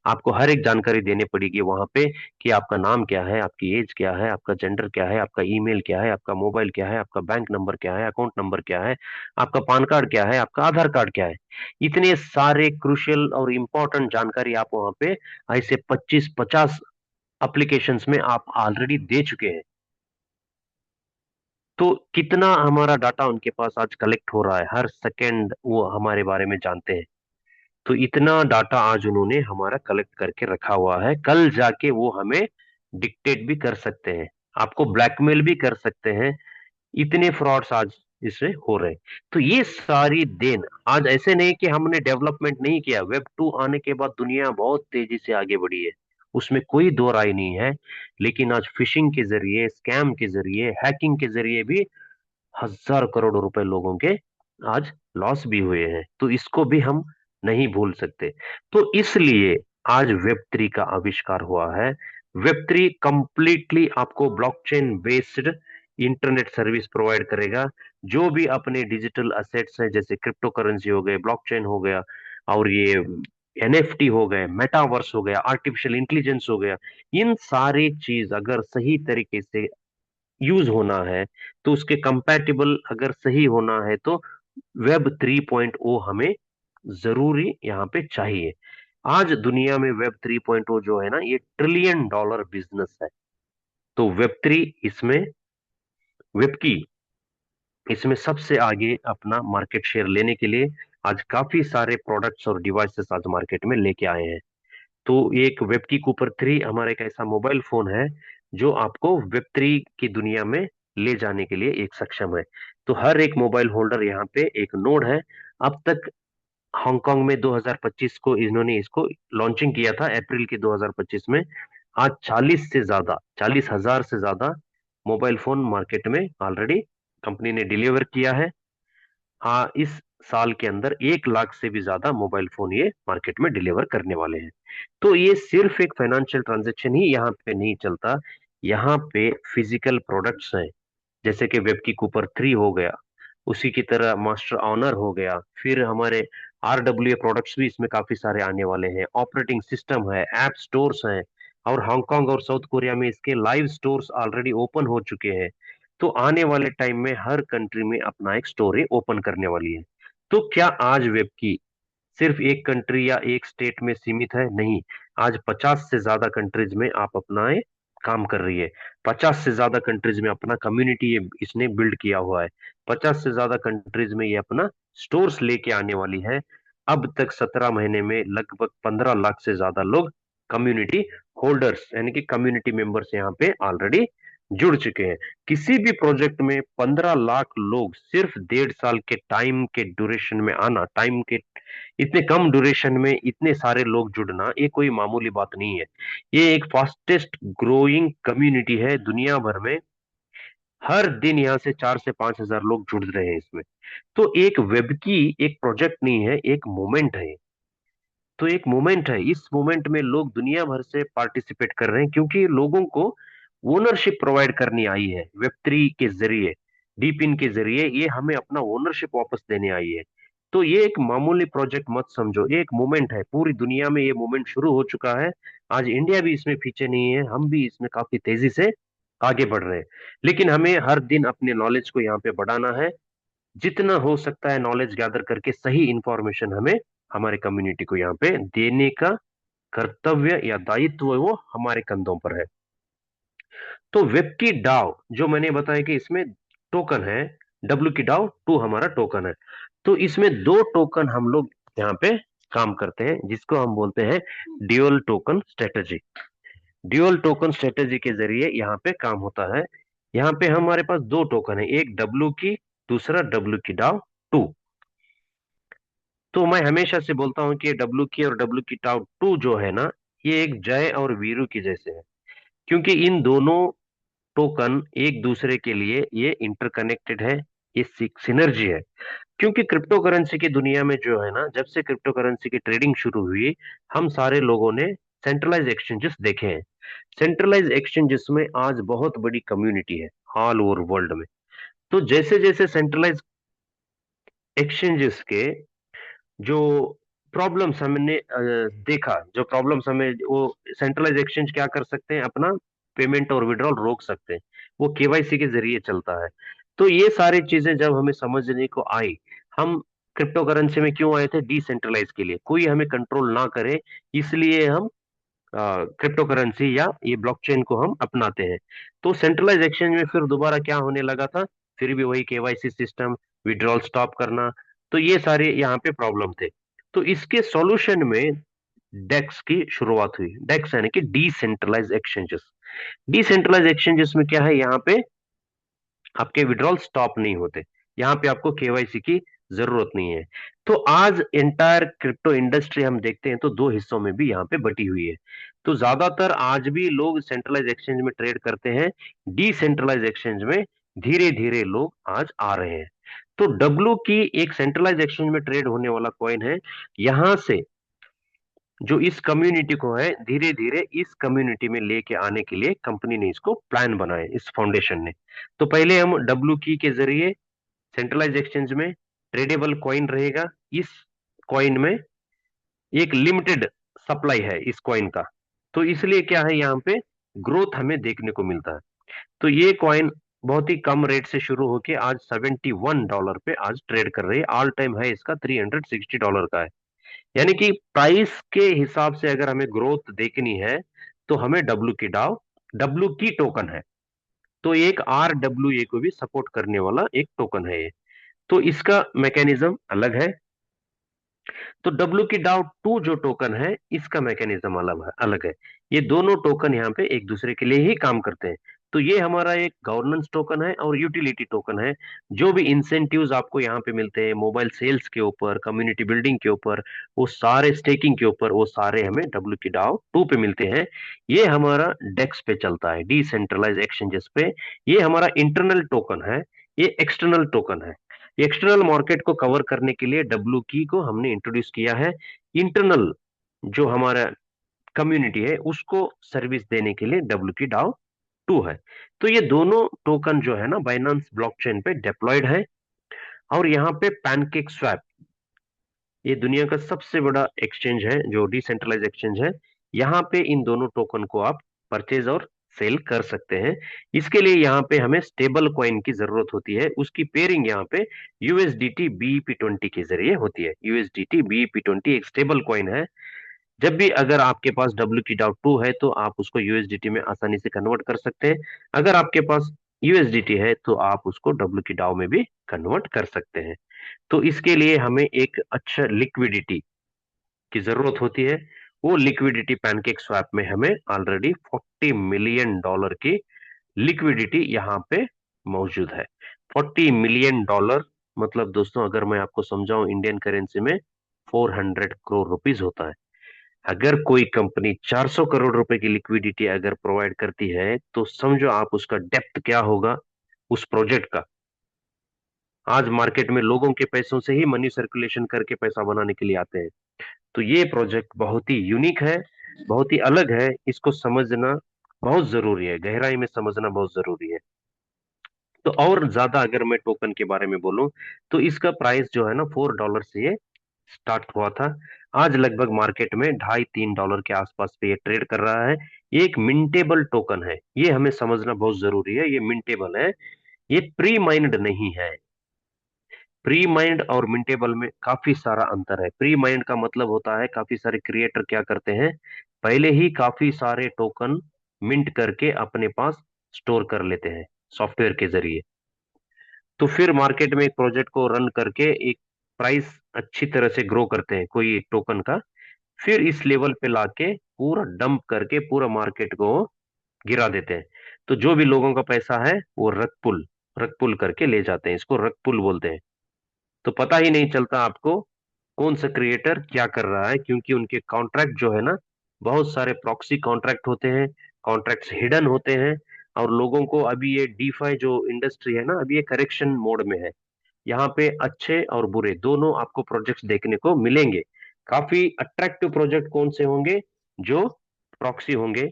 आपको हर एक जानकारी देनी पड़ेगी वहां पे, कि आपका नाम क्या है, आपकी एज क्या है, आपका जेंडर क्या है, आपका ईमेल क्या है, आपका मोबाइल क्या है, आपका बैंक नंबर क्या है, अकाउंट नंबर क्या है, आपका पान कार्ड क्या है, आपका आधार कार्ड क्या है। इतने सारे क्रुशियल और इंपॉर्टेंट जानकारी आप वहां पे ऐसे 25-50 एप्लीकेशंस में आप ऑलरेडी दे चुके हैं। तो कितना हमारा डाटा उनके पास आज कलेक्ट हो रहा है, हर सेकेंड वो हमारे बारे में जानते हैं। तो इतना डाटा आज उन्होंने हमारा कलेक्ट करके रखा हुआ है, कल जाके वो हमें डिक्टेट भी कर सकते हैं, आपको ब्लैकमेल भी कर सकते हैं। इतने फ्रॉड्स आज इससे हो रहे हैं। तो ये सारी देन, आज ऐसे नहीं कि हमने डेवलपमेंट नहीं किया, वेब 2 आने के बाद दुनिया बहुत तेजी से आगे बढ़ी है, उसमें कोई दो राय नहीं है। लेकिन आज फिशिंग के जरिए, स्कैम के जरिए, हैकिंग के जरिए भी हजार करोड़ रुपए लोगों के आज लॉस भी हुए हैं। तो इसको भी हम नहीं भूल सकते। तो इसलिए आज वेब 3 का आविष्कार हुआ है। वेब 3 कंप्लीटली आपको blockchain based internet service provide करेगा। जो भी अपने डिजिटल असेट्स हैं, जैसे क्रिप्टो करेंसी हो गए, ब्लॉकचेन हो गया, और ये एनएफटी हो गए, मेटावर्स हो गया, आर्टिफिशियल इंटेलिजेंस हो गया, इन सारी चीज अगर सही तरीके से यूज होना है, तो उसके कंपैटिबल अगर सही होना है, तो वेब 3.0 हमें जरूरी यहाँ पे चाहिए। आज दुनिया में वेब 3.0 जो है ना, ये $1 ट्रिलियन बिजनेस है। तो वेब 3 इसमें, वेब की इसमें सबसे आगे अपना मार्केट शेयर लेने के लिए आज काफी सारे प्रोडक्ट्स और डिवाइसेस आज मार्केट में लेके आए हैं। तो एक वेबकी कूपर 3 हमारा एक ऐसा मोबाइल फोन है जो आपको वेब 3 की दुनिया में ले जाने के लिए एक सक्षम है। तो हर एक मोबाइल होल्डर यहाँ पे एक नोड है। अब तक हांगकांग में 2025 को इन्होंने इसको लॉन्चिंग किया था, अप्रैल के 2025 में। आज 40,000 से ज्यादा मोबाइल फोन मार्केट में ऑलरेडी कंपनी ने डिलीवर किया है। हाँ, इस साल के अंदर 1 लाख से भी ज्यादा मोबाइल फोन ये मार्केट में डिलीवर करने वाले हैं। तो ये सिर्फ एक फाइनेंशियल ट्रांजैक्शन ही यहाँ पे नहीं चलता, यहाँ पे फिजिकल प्रोडक्ट्स हैं। जैसे कि वेब की कूपर 3 हो गया, उसी की तरह मास्टर ऑनर हो गया, फिर हमारे RWA प्रोडक्ट्स भी इसमें काफी सारे आने वाले हैं, ऑपरेटिंग सिस्टम है, ऐप स्टोर्स हैं, और हांगकांग और साउथ कोरिया में इसके लाइव स्टोर्स ऑलरेडी ओपन हो चुके हैं। तो आने वाले टाइम में हर कंट्री में अपना एक स्टोर ओपन करने वाली है। तो क्या आज वेब की सिर्फ एक कंट्री या एक स्टेट में सीमित है? नहीं, आज 50 से ज्यादा कंट्रीज में आप अपना काम कर रही है। 50 से ज्यादा कंट्रीज में अपना कम्युनिटी ये इसने बिल्ड किया हुआ है। 50 से ज्यादा कंट्रीज में ये अपना स्टोर्स लेके आने वाली है। अब तक 17 महीने में लगभग 15 लाख से ज्यादा लोग कम्युनिटी होल्डर्स यानी कि कम्युनिटी मेंबर्स यहाँ पे ऑलरेडी जुड़ चुके हैं। किसी भी प्रोजेक्ट में 15 लाख लोग सिर्फ 1.5 साल के टाइम के ड्यूरेशन में आना, टाइम के इतने कम ड्यूरेशन में इतने सारे लोग जुड़ना, ये कोई मामूली बात नहीं है। ये एक फास्टेस्ट ग्रोइंग कम्युनिटी है दुनिया भर में। हर दिन यहाँ से 4 से 5 हजार लोग जुड़ रहे हैं इसमें। तो एक वेब की एक प्रोजेक्ट नहीं है, एक मूवमेंट है। तो एक मूवमेंट है, इस मूवमेंट में लोग दुनिया भर से पार्टिसिपेट कर रहे हैं, क्योंकि लोगों को ओनरशिप प्रोवाइड करनी आई है वेब 3 के जरिए। डीपिन के जरिए ये हमें अपना ओनरशिप वापस देने आई है। तो ये एक मामूली प्रोजेक्ट मत समझो, ये एक मूवमेंट है, पूरी दुनिया में ये मूवमेंट शुरू हो चुका है। आज इंडिया भी इसमें पीछे नहीं है, हम भी इसमें काफी तेजी से आगे बढ़ रहे हैं। लेकिन हमें हर दिन अपने नॉलेज को यहाँ पे बढ़ाना है। जितना हो सकता है नॉलेज गैदर करके सही इंफॉर्मेशन हमें हमारे कम्युनिटी को यहाँ पे देने का कर्तव्य या दायित्व वो हमारे कंधों पर है। तो वेब की डाव जो मैंने बताया कि इसमें टोकन है, डब्ल्यू की डाव 2 हमारा टोकन है। तो इसमें दो टोकन हम लोग यहाँ पे काम करते हैं, जिसको हम बोलते हैं dual token strategy. Dual token strategy के जरिए यहाँ पे काम होता है। यहाँ पे हमारे पास दो टोकन है, एक डब्ल्यू की, दूसरा डब्ल्यू की डाव 2। तो मैं हमेशा से बोलता हूं कि डब्ल्यू की और डब्ल्यू की डाव 2 जो है ना, ये एक जय और वीरू की जैसे है। क्योंकि इन दोनों टोकन एक दूसरे के लिए ये इंटरकनेक्टेड है, ये सिनर्जी है। क्योंकि क्रिप्टो करेंसी की दुनिया में जो है ना, जब से क्रिप्टो करेंसी की ट्रेडिंग शुरू हुई, हम सारे लोगों ने सेंट्रलाइज एक्सचेंजेस देखे हैं। सेंट्रलाइज एक्सचेंजेस में आज बहुत बड़ी कम्युनिटी है ऑल ओवर वर्ल्ड में। तो जैसे जैसे सेंट्रलाइज एक्सचेंजेस के जो प्रॉब्लम्स हमने देखा, जो प्रॉब्लम्स हमें वो सेंट्रलाइज एक्सचेंज क्या कर सकते हैं, अपना पेमेंट और विड्रॉल रोक सकते हैं, वो केवाईसी के जरिए चलता है। तो ये सारी चीजें जब हमें समझने को आई, हम क्रिप्टो करेंसी में क्यों आए थे, डिसेंट्रलाइज के लिए, कोई हमें कंट्रोल ना करे, इसलिए हम क्रिप्टो करेंसी या ये ब्लॉकचेन को हम अपनाते हैं। तो सेंट्रलाइज एक्सचेंज में फिर दोबारा क्या होने लगा था, फिर भी वही केवाईसी सिस्टम, विड्रॉल स्टॉप करना, तो ये सारे यहाँ पे प्रॉब्लम थे। तो इसके सॉल्यूशन में डेक्स की शुरुआत हुई। डेक्स यानी कि डिसेंट्रलाइज एक्सचेंजेस। डिसेंट्रलाइज एक्सचेंजेस में क्या है, यहाँ पे आपके विड्रॉल स्टॉप नहीं होते, यहाँ पे आपको केवाईसी की जरूरत नहीं है। तो आज एंटायर क्रिप्टो इंडस्ट्री हम देखते हैं तो दो हिस्सों में भी यहाँ पे बटी हुई है। तो ज्यादातर आज भी लोग सेंट्रलाइज एक्सचेंज में ट्रेड करते हैं, डिसेंट्रलाइज एक्सचेंज में धीरे धीरे लोग आज आ रहे हैं। तो डब्लू की एक सेंट्रलाइज एक्सचेंज में ट्रेड होने वाला कॉइन है। यहां से जो इस कम्युनिटी को है, धीरे धीरे इस कम्युनिटी में लेके आने के लिए कंपनी ने इसको प्लान बनाए, इस फाउंडेशन ने। तो पहले हम डब्ल्यू की के जरिए सेंट्रलाइज एक्सचेंज में ट्रेडेबल कॉइन रहेगा। इस कॉइन में एक लिमिटेड सप्लाई है इस कॉइन का, तो इसलिए क्या है, यहाँ पे ग्रोथ हमें देखने को मिलता है। तो ये कॉइन बहुत ही कम रेट से शुरू होके आज $71 पे आज ट्रेड कर रही है। ऑल टाइम है इसका $360 का है। यानी कि प्राइस के हिसाब से अगर हमें ग्रोथ देखनी है, तो हमें डब्ल्यू की डाव, डब्ल्यू की टोकन है, तो एक आर डब्ल्यू ए को भी सपोर्ट करने वाला एक टोकन है ये। तो इसका मैकेनिज्म अलग है। तो डब्ल्यू की डाउ 2 जो टोकन है, इसका मैकेनिज्म अलग है। ये दोनों टोकन यहाँ पे एक दूसरे के लिए ही काम करते हैं। तो ये हमारा एक गवर्नेंस टोकन है और यूटिलिटी टोकन है। जो भी इंसेंटिव्स आपको यहाँ पे मिलते हैं मोबाइल सेल्स के ऊपर, कम्युनिटी बिल्डिंग के ऊपर, वो सारे स्टेकिंग के ऊपर, वो सारे हमें डब्ल्यू की डाउ 2 पे मिलते हैं। ये हमारा डेक्स पे चलता है, डिसेंट्रलाइज एक्सचेंजेस पे। ये हमारा इंटरनल टोकन है, ये एक्सटर्नल टोकन है। एक्सटर्नल मार्केट को कवर करने के लिए डब्ल्यू की को हमने इंट्रोड्यूस किया है। इंटरनल जो हमारा कम्युनिटी है उसको सर्विस देने के लिए डब्ल्यू की डाउ 2 है। तो ये दोनों टोकन जो है ना, बाइनांस ब्लॉकचेन पे डिप्लॉयड है। और यहाँ पे पैनकेक स्वैप, ये दुनिया का सबसे बड़ा एक्सचेंज है जो डिसेंट्रलाइज एक्सचेंज है। यहाँ पे इन दोनों टोकन को आप परचेज और सेल कर सकते हैं। इसके लिए यहाँ पे हमें स्टेबल कॉइन की जरूरत होती है, उसकी पेयरिंग यहाँ पे यूएसडीटी बीईपी20 के जरिए होती है। यूएसडीटी बीईपी20 एक स्टेबल कॉइन है। जब भी अगर आपके पास डब्ल्यू की डाउ 2 है, तो आप उसको यूएसडीटी में आसानी से कन्वर्ट कर सकते हैं। अगर आपके पास यूएसडीटी है, तो आप उसको डब्ल्यू की डाउ में भी कन्वर्ट कर सकते हैं। तो इसके लिए हमें एक अच्छा लिक्विडिटी की जरूरत होती है। वो लिक्विडिटी पैनकेक स्वैप में हमें ऑलरेडी $40 मिलियन की लिक्विडिटी यहाँ पे मौजूद है। $40 मिलियन मतलब दोस्तों, अगर मैं आपको समझाऊं इंडियन करेंसी में, 400 करोड़ रुपीज होता है। अगर कोई कंपनी 400 करोड़ रुपए की लिक्विडिटी अगर प्रोवाइड करती है, तो समझो आप उसका डेप्थ क्या होगा उस प्रोजेक्ट का। आज मार्केट में लोगों के पैसों से ही मनी सर्कुलेशन करके पैसा बनाने के लिए आते हैं। तो ये प्रोजेक्ट बहुत ही यूनिक है, बहुत ही अलग है। इसको समझना बहुत जरूरी है, गहराई में समझना बहुत जरूरी है। तो और ज्यादा अगर मैं टोकन के बारे में बोलूं, तो इसका प्राइस जो है ना $4 से ये स्टार्ट हुआ था। आज लगभग मार्केट में $2.5-3 के आसपास पे ये ट्रेड कर रहा है। ये एक मिंटेबल टोकन है, ये हमें समझना बहुत जरूरी है। ये मिंटेबल है, ये प्री माइंड नहीं है। प्री माइंड और मिंटेबल में काफी सारा अंतर है। प्री माइंड का मतलब होता है काफी सारे क्रिएटर क्या करते हैं, पहले ही काफी सारे टोकन मिंट करके अपने पास स्टोर कर लेते हैं सॉफ्टवेयर के जरिए। तो फिर मार्केट में एक प्रोजेक्ट को रन करके एक प्राइस अच्छी तरह से ग्रो करते हैं कोई एक टोकन का, फिर इस लेवल पे लाके पूरा डंप करके पूरा मार्केट को गिरा देते हैं। तो जो भी लोगों का पैसा है वो रग पुल करके ले जाते हैं, इसको रग पुल बोलते हैं। तो पता ही नहीं चलता आपको कौन सा क्रिएटर क्या कर रहा है, क्योंकि उनके कॉन्ट्रैक्ट जो है ना, बहुत सारे प्रॉक्सी कॉन्ट्रैक्ट होते हैं, कॉन्ट्रैक्ट्स हिडन होते हैं। और लोगों को अभी ये डीफाई जो इंडस्ट्री है ना, अभी ये करेक्शन मोड में है। यहाँ पे अच्छे और बुरे दोनों आपको प्रोजेक्ट्स देखने को मिलेंगे। काफी अट्रैक्टिव प्रोजेक्ट कौन से होंगे, जो प्रॉक्सी होंगे,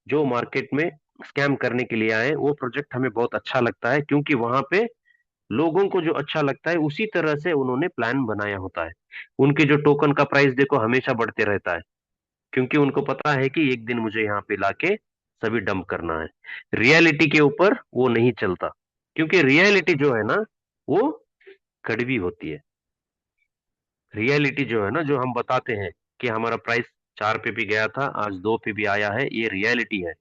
जो मार्केट में स्कैम करने के लिए आए, वो प्रोजेक्ट हमें बहुत अच्छा लगता है, क्योंकि वहां पे लोगों को जो अच्छा लगता है उसी तरह से उन्होंने प्लान बनाया होता है। उनके जो टोकन का प्राइस देखो हमेशा बढ़ते रहता है, क्योंकि उनको पता है कि एक दिन मुझे यहाँ पे लाके सभी डंप करना है। रियलिटी के ऊपर वो नहीं चलता, क्योंकि रियलिटी जो है ना, वो कड़वी होती है। रियलिटी जो है ना, जो हम बताते हैं कि हमारा प्राइस 4 पे भी गया था, आज 2 पे भी आया है, ये रियलिटी है।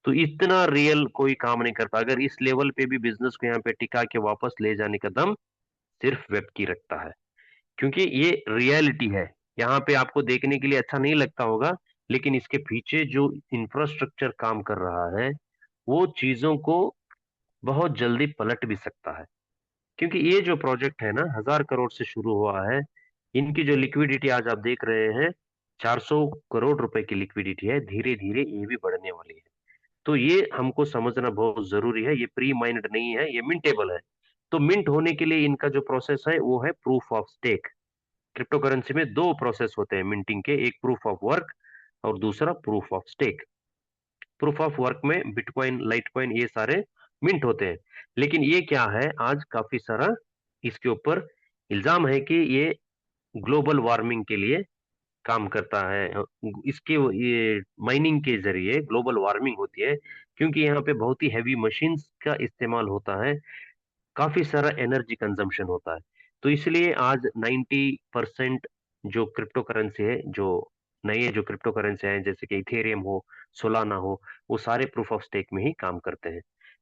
तो इतना रियल कोई काम नहीं करता। अगर इस लेवल पे भी बिजनेस को यहाँ पे टिका के वापस ले जाने का दम सिर्फ वेब की रखता है, क्योंकि ये रियलिटी है। यहाँ पे आपको देखने के लिए अच्छा नहीं लगता होगा, लेकिन इसके पीछे जो इंफ्रास्ट्रक्चर काम कर रहा है, वो चीजों को बहुत जल्दी पलट भी सकता है। क्योंकि ये जो प्रोजेक्ट है ना, 1,000 करोड़ से शुरू हुआ है। इनकी जो लिक्विडिटी आज आप देख रहे हैं, 400 करोड़ रुपए की लिक्विडिटी है। धीरे धीरे ये भी बढ़ने वाली है। तो ये हमको समझना बहुत जरूरी है, ये प्री माइंड नहीं है, ये मिंटेबल है। तो मिंट होने के लिए इनका जो प्रोसेस है वो है proof of stake. Crypto currency में दो प्रोसेस होते हैं मिंटिंग के, एक प्रूफ ऑफ वर्क और दूसरा proof of stake. Proof of work में बिटकॉइन, लाइटकॉइन, ये सारे मिंट होते हैं। लेकिन ये क्या है, आज काफी सारा इसके ऊपर इल्जाम है कि ये ग्लोबल वार्मिंग के लिए काम करता है। इसके ये माइनिंग के जरिए ग्लोबल वार्मिंग होती है, क्योंकि यहाँ पे बहुत ही हैवी मशीन्स का इस्तेमाल होता है, काफी सारा एनर्जी कंजम्पशन होता है। तो इसलिए आज 90% जो क्रिप्टो करेंसी है, जो नए जो क्रिप्टो करेंसी है, जैसे कि इथेरियम हो, सोलाना हो, वो सारे प्रूफ ऑफ स्टेक में ही काम करते हैं।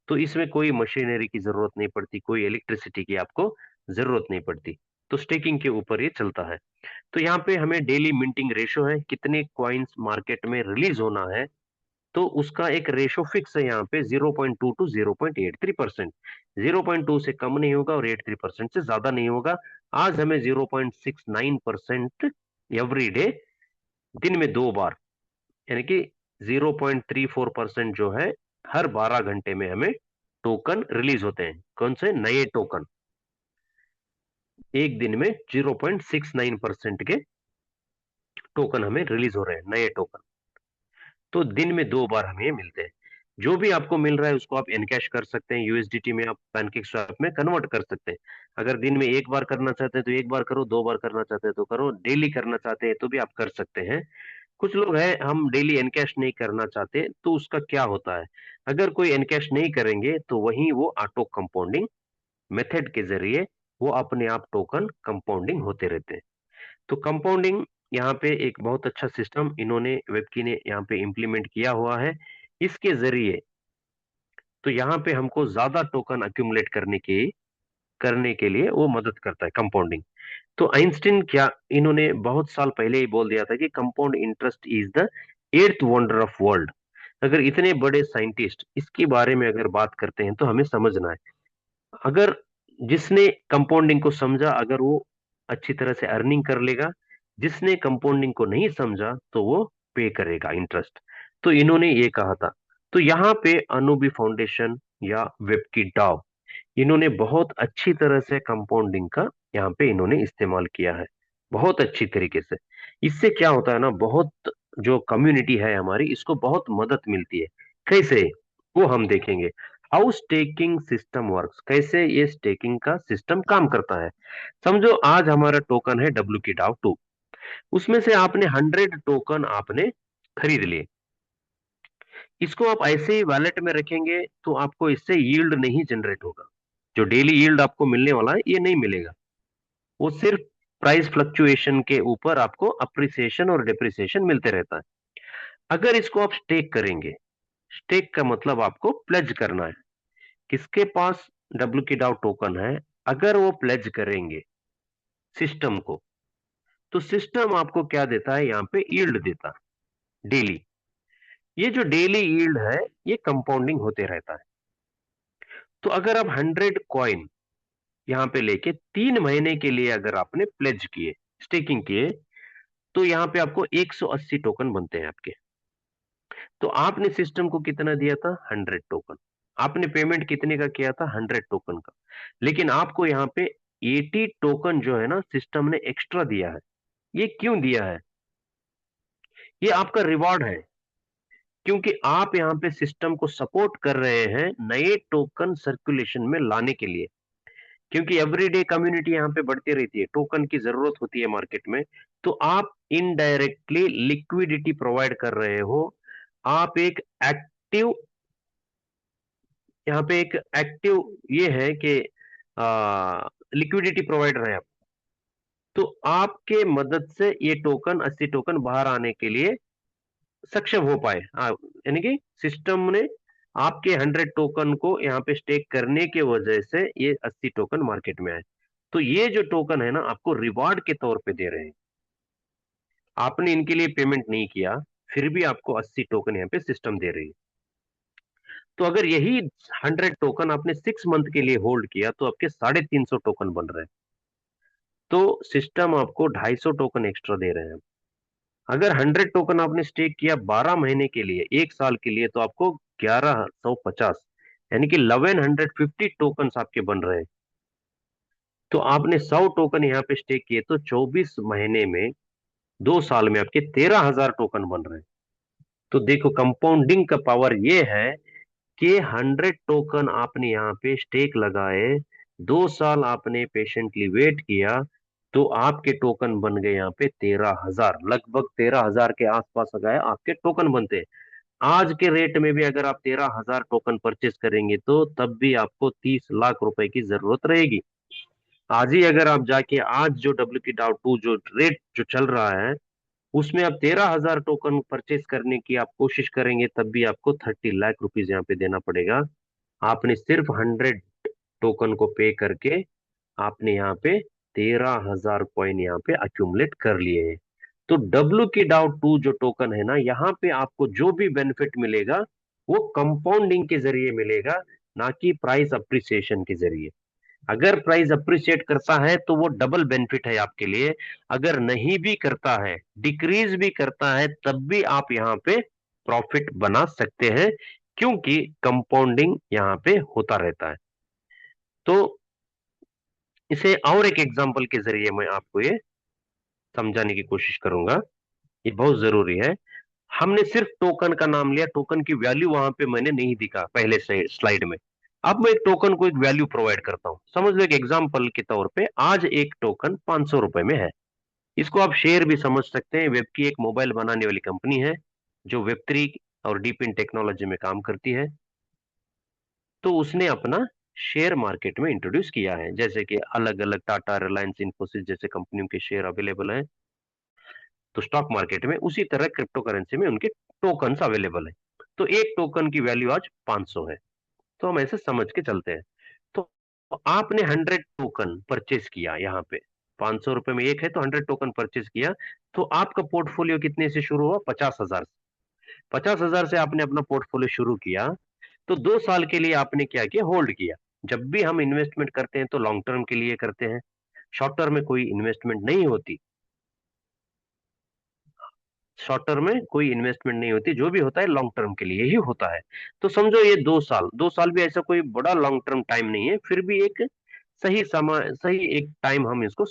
तो इसमें कोई मशीनरी की जरूरत नहीं पड़ती, कोई इलेक्ट्रिसिटी की आपको जरूरत नहीं पड़ती। तो स्टेकिंग के ऊपर ये चलता है। तो यहाँ पे हमें डेली मिंटिंग रेशो है, कितने क्वाइंस मार्केट में रिलीज होना है, तो उसका एक रेशो फिक्स है यहाँ पे, 0.2 टू 0.83%। 0.2 से कम नहीं होगा और 83% से ज्यादा नहीं होगा। आज हमें 0.69% एवरी डे, दिन में 2 बार, यानी कि 0.34% जो है, हर 12 घंटे में हमें टोकन रिलीज होते हैं। कौन से नए टोकन? एक दिन में 0.69% के टोकन हमें रिलीज हो रहे हैं, नए टोकन। तो दिन में 2 बार हमें ये मिलते हैं। जो भी आपको मिल रहा है उसको आप एनकैश कर सकते हैं, यूएसडीटी में आप पैनकेक स्वैप में कन्वर्ट कर सकते हैं। अगर दिन में 1 बार करना चाहते हैं तो 1 बार करो, 2 बार करना चाहते हैं तो करो, डेली करना चाहते हैं तो भी आप कर सकते हैं। कुछ लोग हैं, हम डेली एनकैश नहीं करना चाहते, तो उसका क्या होता है, अगर कोई एनकैश नहीं करेंगे तो वहीं वो ऑटो कंपाउंडिंग मेथड के जरिए वो अपने आप टोकन कंपाउंडिंग होते रहते हैं। तो कंपाउंडिंग यहाँ पे एक बहुत अच्छा सिस्टम इन्होंने, वेबकी ने यहाँ पे इम्प्लीमेंट किया हुआ है। इसके जरिए तो यहाँ पे हमको ज्यादा टोकन अक्यूमुलेट करने के लिए वो मदद करता है कंपाउंडिंग। तो आइंस्टीन क्या, इन्होंने बहुत साल पहले ही बोल दिया था कि compound interest is the eighth wonder of world. अगर इतने बड़े साइंटिस्ट इसके बारे में अगर बात करते हैं तो हमें समझना है, अगर जिसने कंपाउंडिंग को समझा, अगर वो अच्छी तरह से अर्निंग कर लेगा, जिसने कंपाउंडिंग को नहीं समझा तो वो पे करेगा इंटरेस्ट। तो इन्होंने ये कहा था। तो यहाँ पे अनुबी फाउंडेशन या वेबकी डाव, इन्होंने बहुत अच्छी तरह से कंपाउंडिंग का यहाँ पे इन्होंने इस्तेमाल किया है, बहुत अच्छी तरीके से। इससे क्या होता है ना, बहुत जो कम्युनिटी है हमारी, इसको बहुत मदद मिलती है। कैसे, वो हम देखेंगे। हाउ स्टेकिंग सिस्टम वर्क्स, कैसे ये स्टेकिंग का सिस्टम काम करता है। समझो आज हमारा टोकन है WKDAO 2, उसमें से आपने 100 टोकन आपने खरीद लिए। इसको आप ऐसे ही वैलेट में रखेंगे तो आपको इससे यील्ड नहीं जनरेट होगा। जो डेली यील्ड आपको मिलने वाला है ये नहीं मिलेगा। वो सिर्फ प्राइस फ्लक्चुएशन के ऊपर आपको अप्रिसिएशन और डिप्रिसिएशन मिलते रहता है। अगर इसको आप स्टेक करेंगे, स्टेक का मतलब आपको प्लेज करना है। किसके पास WKDAO टोकन है, अगर वो प्लेज करेंगे सिस्टम को, तो सिस्टम आपको क्या देता है, यहाँ पे यील्ड देता है डेली। ये जो डेली यील्ड है ये कंपाउंडिंग होते रहता है। तो अगर आप 100 कॉइन यहाँ पे लेके 3 महीने के लिए अगर आपने प्लेज किए, स्टेकिंग किए, तो यहाँ पे आपको 180 टोकन बनते हैं आपके। तो आपने सिस्टम को कितना दिया था, 100 टोकन। आपने पेमेंट कितने का किया था, 100 टोकन का। लेकिन आपको यहाँ पे 80 टोकन जो है ना सिस्टम ने एक्स्ट्रा दिया है। ये क्यों दिया है, ये आपका रिवॉर्ड है। क्योंकि आप यहाँ पे सिस्टम को सपोर्ट कर रहे हैं नए टोकन सर्कुलेशन में लाने के लिए। क्योंकि एवरीडे कम्युनिटी यहाँ पे बढ़ती रहती है, टोकन की जरूरत होती है मार्केट में। तो आप इनडायरेक्टली लिक्विडिटी प्रोवाइड कर रहे हो। आप एक एक्टिव, यहाँ पे एक एक्टिव ये है कि लिक्विडिटी प्रोवाइडर है आप। तो आपके मदद से ये टोकन 80 टोकन बाहर आने के लिए सक्षम हो पाए। यानी कि सिस्टम ने आपके 100 टोकन को यहाँ पे स्टेक करने के वजह से ये 80 टोकन मार्केट में आए। तो ये जो टोकन है ना आपको रिवार्ड के तौर पे दे रहे हैं। आपने इनके लिए पेमेंट नहीं किया, फिर भी आपको 80 टोकन यहाँ पे सिस्टम दे रही है। तो अगर यही 100 टोकन आपने 6 मंथ के लिए होल्ड किया तो आपके 350 टोकन बन रहे हैं। तो सिस्टम आपको 250 टोकन एक्स्ट्रा दे रहे हैं। अगर 100 टोकन आपने स्टेक किया 12 महीने के लिए, 1 साल के लिए, तो आपको 1150 यानी कि 1150 टोकन आपके बन रहे हैं। तो आपने 100 टोकन यहाँ पे स्टेक किए तो 24 महीने में, 2 साल में आपके 13,000 टोकन बन रहे हैं। तो देखो कंपाउंडिंग का पावर ये है कि 100 टोकन आपने यहाँ पे स्टेक लगाए, 2 साल आपने पेशेंटली वेट किया, तो आपके टोकन बन गए यहाँ पे 13,000, लगभग 13,000 के आसपास गए आपके टोकन बनते हैं। आज के रेट में भी अगर आप 13,000 टोकन परचेस करेंगे तो तब भी आपको 30 लाख रुपए की जरूरत रहेगी। आज ही अगर आप जाके आज जो WKDAO 2 जो रेट जो चल रहा है उसमें आप 13,000 टोकन परचेस करने की आप कोशिश करेंगे तब भी आपको 30 लाख रुपीज यहाँ पे देना पड़ेगा। आपने सिर्फ 100 टोकन को पे करके आपने यहाँ पे 13,000 कॉइन यहाँ पे अक्यूमुलेट कर लिए हैं। तो WKDAO 2 जो टोकन है ना, यहाँ पे आपको जो भी बेनिफिट मिलेगा वो कंपाउंडिंग के जरिए मिलेगा, ना कि प्राइस अप्रिसिएशन के जरिए। अगर प्राइस अप्रिशिएट करता है तो वो डबल बेनिफिट है आपके लिए। अगर नहीं भी करता है, डिक्रीज भी करता है, तब भी आप यहाँ पे प्रॉफिट बना सकते हैं, क्योंकि कंपाउंडिंग यहाँ पे होता रहता है। तो इसे और एक एग्जांपल के जरिए मैं आपको ये समझाने की कोशिश करूंगा, ये बहुत जरूरी है। हमने सिर्फ टोकन का नाम लिया, टोकन की वैल्यू वहां पे मैंने नहीं दिखा पहले से स्लाइड में। अब मैं एक टोकन को एक वैल्यू प्रोवाइड करता हूं। समझ लो एक एग्जांपल के तौर पे आज एक टोकन 500 रुपए में है। इसको आप शेयर भी समझ सकते हैं। वेब की एक मोबाइल बनाने वाली कंपनी है जो वेब3 और डीप इन टेक्नोलॉजी में काम करती है। तो उसने अपना शेयर मार्केट में इंट्रोड्यूस किया है, जैसे कि अलग अलग टाटा, रिलायंस, इन्फोसिस जैसे कंपनियों के शेयर अवेलेबल हैं तो स्टॉक मार्केट में, उसी तरह क्रिप्टो करेंसी में उनके टोकन अवेलेबल है। तो एक टोकन की वैल्यू आज 500 है। तो हम ऐसे समझ के चलते हैं। तो आपने 100 टोकन परचेज किया, यहाँ पे 500 रुपए में एक है तो 100 टोकन परचेज किया। तो आपका पोर्टफोलियो कितने से शुरू हुआ, 50,000 से। 50,000 से आपने अपना पोर्टफोलियो शुरू किया। तो 2 साल के लिए आपने क्या किया, होल्ड किया। जब भी हम इन्वेस्टमेंट करते हैं तो लॉन्ग टर्म के लिए करते हैं, शॉर्ट टर्म में कोई इन्वेस्टमेंट नहीं होती। शॉर्ट टर्म में कोई इन्वेस्टमेंट नहीं होती, जो भी होता है लॉन्ग टर्म के लिए ही होता है। तो समझो ये 2 साल, 2 साल भी ऐसा कोई बड़ा लॉन्ग टर्म टाइम नहीं है, फिर भी एक सही समय, सही एक टाइम हम इसको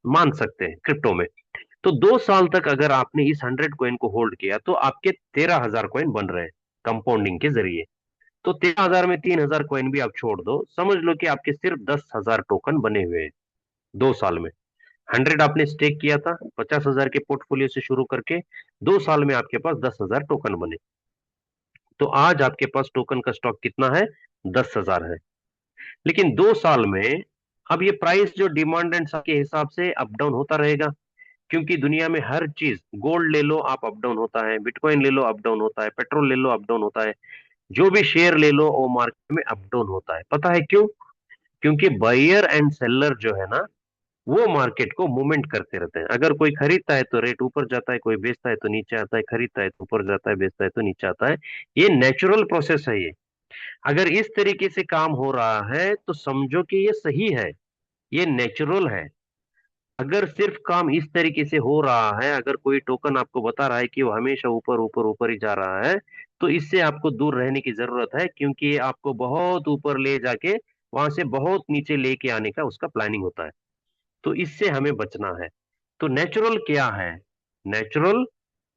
मान सकते हैं क्रिप्टो में। तो 2 साल तक अगर आपने इस 100 कॉइन को होल्ड किया तो आपके 13,000 कॉइन बन रहे हैं कंपाउंडिंग के जरिए। तो 13,000 में 3,000 कॉइन भी आप छोड़ दो, समझ लो कि आपके सिर्फ 10,000 टोकन बने हुए हैं 2 साल में। 100 आपने स्टेक किया था 50,000 के पोर्टफोलियो से शुरू करके, 2 साल में आपके पास 10,000 टोकन बने। तो आज आपके पास टोकन का स्टॉक कितना है? 10,000 है। लेकिन 2 साल में अब ये प्राइस जो डिमांड एंड के हिसाब से अप डाउन होता रहेगा, क्योंकि दुनिया में हर चीज, गोल्ड ले लो आप अप डाउन होता है, बिटकॉइन ले लो अप डाउन होता है, पेट्रोल ले लो अप डाउन होता है, जो भी शेयर ले लो वो मार्केट में अप डाउन होता है। पता है क्यों? क्योंकि बायर एंड सेलर जो है ना, वो मार्केट को मूवमेंट करते रहते हैं। अगर कोई खरीदता है तो रेट ऊपर जाता है, कोई बेचता है तो नीचे आता है, खरीदता है तो ऊपर जाता है, बेचता है तो नीचे आता है। ये नेचुरल प्रोसेस है ये। अगर इस तरीके से काम हो रहा है तो समझो कि ये सही है, ये नेचुरल है। अगर सिर्फ काम इस तरीके से हो रहा है, अगर कोई टोकन आपको बता रहा है कि वो हमेशा ऊपर ऊपर ऊपर ही जा रहा है, तो इससे आपको दूर रहने की जरूरत है, क्योंकि ये आपको बहुत ऊपर ले जाके वहां से बहुत नीचे लेके आने का उसका प्लानिंग होता है। तो इससे हमें बचना है। तो नेचुरल क्या है? नेचुरल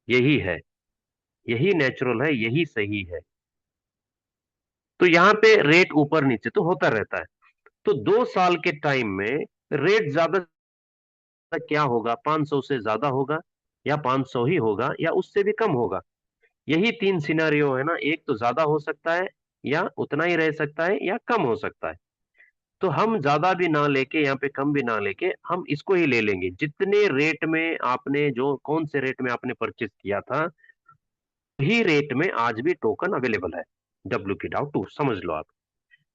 यही है, यही नेचुरल है, यही सही है। तो यहाँ पे रेट ऊपर नीचे तो होता रहता है। तो 2 साल के टाइम में रेट ज्यादा क्या होगा? 500 से ज्यादा होगा, या 500 ही होगा, या उससे भी कम होगा। यही तीन सिनेरियो है ना, एक तो ज्यादा हो सकता है, या उतना ही रह सकता है, या कम हो सकता है। तो हम ज्यादा भी ना लेके, यहाँ पे कम भी ना लेके, हम इसको ही ले लेंगे जितने रेट में आपने, जो कौन से रेट में आपने परचेज किया था, वही रेट में आज भी टोकन अवेलेबल है। WK2 समझ लो आप।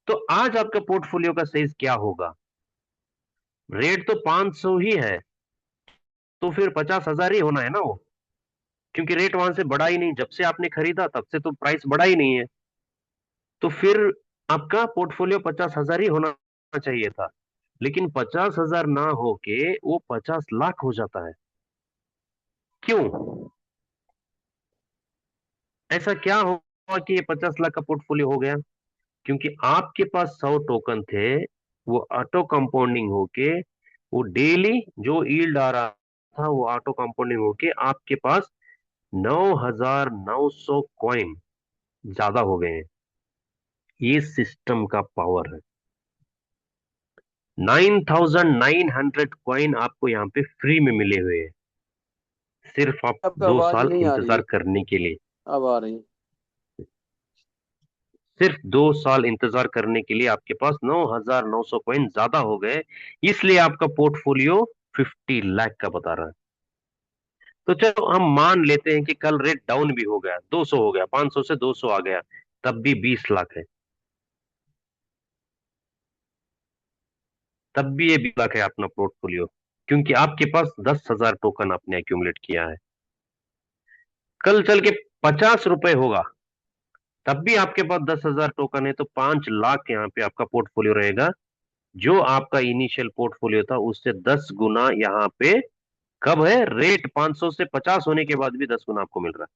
तो आज आपका पोर्टफोलियो का साइज क्या होगा? रेट तो 500 ही है, तो फिर 50,000 ही होना है ना वो, क्योंकि रेट वहां से बढ़ा ही नहीं। जब से आपने खरीदा तब से तो प्राइस बढ़ा ही नहीं है। तो फिर आपका पोर्टफोलियो 50,000 ही होना चाहिए था। लेकिन 50,000 ना होके वो 50 लाख हो जाता है। क्यों? ऐसा क्या हुआ कि ये 50 लाख का पोर्टफोलियो हो गया? क्योंकि आपके पास 100 टोकन थे, वो ऑटो कंपाउंडिंग होके, वो डेली जो यील्ड आ रहा था वो ऑटो कंपाउंडिंग होके आपके पास 9,900 कॉइन ज्यादा हो गए हैं। ये सिस्टम का पावर है। 9,900 कॉइन आपको यहाँ पे फ्री में मिले हुए हैं, सिर्फ आप आपका दो आवाज साल नहीं आ रही इंतजार है। करने के लिए। अब आ रही है। सिर्फ 2 साल इंतजार करने के लिए आपके पास 9,900 कॉइन ज्यादा हो गए। इसलिए आपका पोर्टफोलियो 50 लाख का बता रहा है। तो चलो हम मान लेते हैं कि कल रेट डाउन भी हो गया, 200 हो गया, 500 से 200 आ गया, तब भी 20 लाख है। तब भी ये 20 लाख है अपना पोर्टफोलियो, क्योंकि आपके पास 10,000 टोकन आपने एक्यूमुलेट किया है। कल चल के 50 रुपए होगा, तब भी आपके पास 10,000 टोकन है, तो 5 लाख यहाँ पे आपका पोर्टफोलियो रहेगा। जो आपका इनिशियल पोर्टफोलियो था उससे 10 गुना यहाँ पे। कब है? रेट 500 से 50 होने के बाद भी 10 गुना आपको मिल रहा है।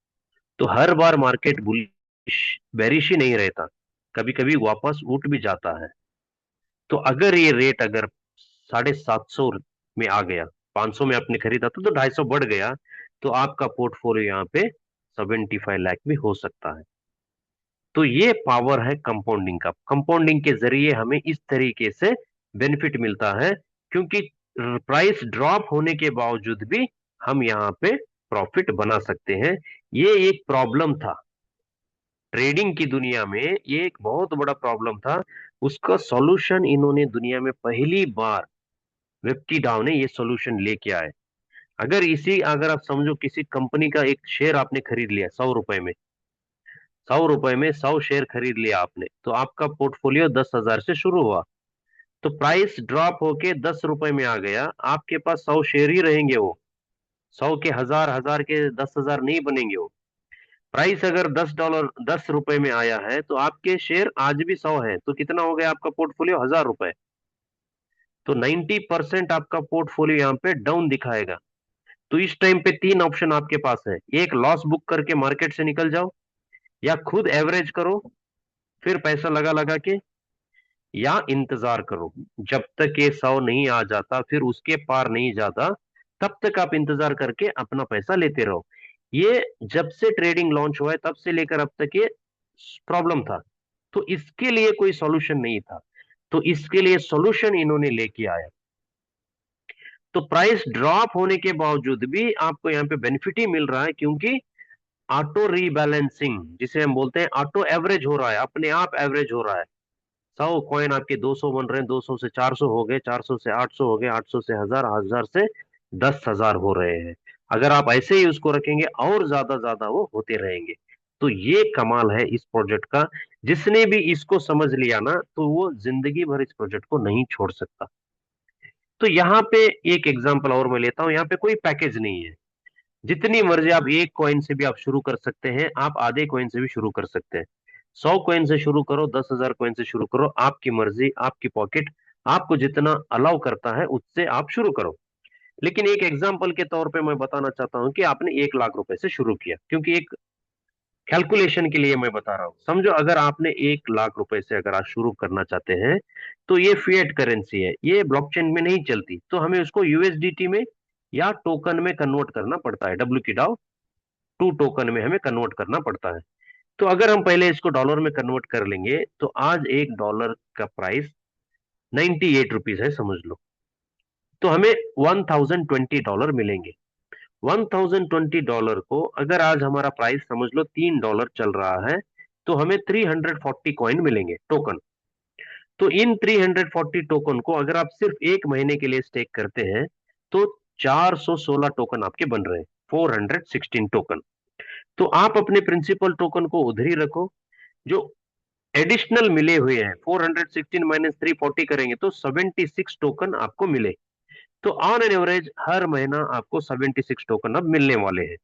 तो हर बार मार्केट बुलिश बेरिश ही नहीं रहता, कभी कभी वापस उठ भी जाता है। तो अगर ये रेट अगर 750 में आ गया, 500 में आपने खरीदा था तो 250 बढ़ गया, तो आपका पोर्टफोलियो यहाँ पे 75 लाख भी हो सकता है। तो ये पावर है कंपाउंडिंग का। कंपाउंडिंग के जरिए हमें इस तरीके से बेनिफिट मिलता है, क्योंकि प्राइस ड्रॉप होने के बावजूद भी हम यहाँ पे प्रॉफिट बना सकते हैं। ये एक प्रॉब्लम था ट्रेडिंग की दुनिया में, ये एक बहुत बड़ा प्रॉब्लम था। उसका सॉल्यूशन इन्होंने दुनिया में पहली बार, विप्टी डाउ ने ये सॉल्यूशन लेके आए। अगर आप समझो किसी कंपनी का एक शेयर आपने खरीद लिया 100 रुपए में, 100 रुपए में 100 शेयर खरीद लिया आपने, तो आपका पोर्टफोलियो 10,000 से शुरू हुआ। तो प्राइस ड्रॉप होके 10 रुपए में आ गया, आपके पास 100 शेयर ही रहेंगे वो। 100 के हजार, हजार के 10,000 नहीं बनेंगे वो। प्राइस अगर $10, 10 रुपए में आया है, तो आपके शेयर आज भी 100 है, तो कितना हो गया आपका पोर्टफोलियो? 1,000 रुपए। तो 90% आपका पोर्टफोलियो यहाँ पे डाउन दिखाएगा। तो इस टाइम पे तीन ऑप्शन आपके पास है: एक, लॉस बुक करके मार्केट से निकल जाओ, या खुद एवरेज करो फिर पैसा लगा लगा के, या इंतजार करो जब तक ये 100 नहीं आ जाता, फिर उसके पार नहीं जाता, तब तक आप इंतजार करके अपना पैसा लेते रहो। ये जब से ट्रेडिंग लॉन्च हुआ है तब से लेकर अब तक ये प्रॉब्लम था। तो इसके लिए कोई सॉल्यूशन नहीं था, तो इसके लिए सॉल्यूशन इन्होंने लेके आया। तो प्राइस ड्रॉप होने के बावजूद भी आपको यहाँ पे बेनिफिट ही मिल रहा है, क्योंकि ऑटो रीबैलेंसिंग जिसे हम बोलते हैं, ऑटो एवरेज हो रहा है, अपने आप एवरेज हो रहा है। 100 कॉइन आपके 200 बन रहे हैं, 200 से 400 हो गए, 400 से 800 हो गए, 800 से 1000, 1000 से 10,000 हो रहे हैं। अगर आप ऐसे ही उसको रखेंगे और ज्यादा ज्यादा वो होते रहेंगे। तो ये कमाल है इस प्रोजेक्ट का। जिसने भी इसको समझ लिया ना, तो वो जिंदगी भर इस प्रोजेक्ट को नहीं छोड़ सकता। तो यहाँ पे एक एग्जांपल और मैं लेता हूँ, यहाँ पे कोई पैकेज नहीं है। जितनी मर्जी आप 1 कॉइन से भी आप शुरू कर सकते हैं, आप आधे कॉइन से भी शुरू कर सकते हैं। 100 कॉइन से शुरू करो, 10,000 कॉइन से शुरू करो, आपकी मर्जी, आपकी पॉकेट आपको जितना अलाउ करता है उससे आप शुरू करो। लेकिन एक एग्जाम्पल के तौर पे मैं बताना चाहता हूं कि आपने 1 लाख रुपए से शुरू किया, क्योंकि एक कैलकुलेशन के लिए मैं बता रहा हूं। समझो अगर आपने 1 लाख रुपए से अगर आप शुरू करना चाहते हैं, तो ये फिएट करेंसी है, ये ब्लॉकचेन में नहीं चलती, तो हमें उसको यूएसडीटी में या टोकन में कन्वर्ट करना पड़ता है, डब्ल्यू की डाउ 2 टोकन में हमें कन्वर्ट करना पड़ता है। तो अगर हम पहले इसको डॉलर में कन्वर्ट कर लेंगे, तो आज $1 का प्राइस 98 रुपीज है समझ लो। तो हमें $1020 मिलेंगे। $1020 को अगर आज हमारा प्राइस समझ लो $3 चल रहा है, तो हमें 340 कॉइन मिलेंगे, टोकन। तो इन 340 टोकन को अगर आप सिर्फ 1 महीने के लिए स्टेक करते हैं, तो 416 टोकन आपके बन रहे हैं, 416 टोकन। तो आप अपने प्रिंसिपल टोकन को उधर ही रखो। जो एडिशनल मिले हुए हैं, 416 माइनस 340 करेंगे तो 76 टोकन आपको मिले। तो ऑन एन एवरेज हर महीना आपको 76 टोकन अब मिलने वाले हैं।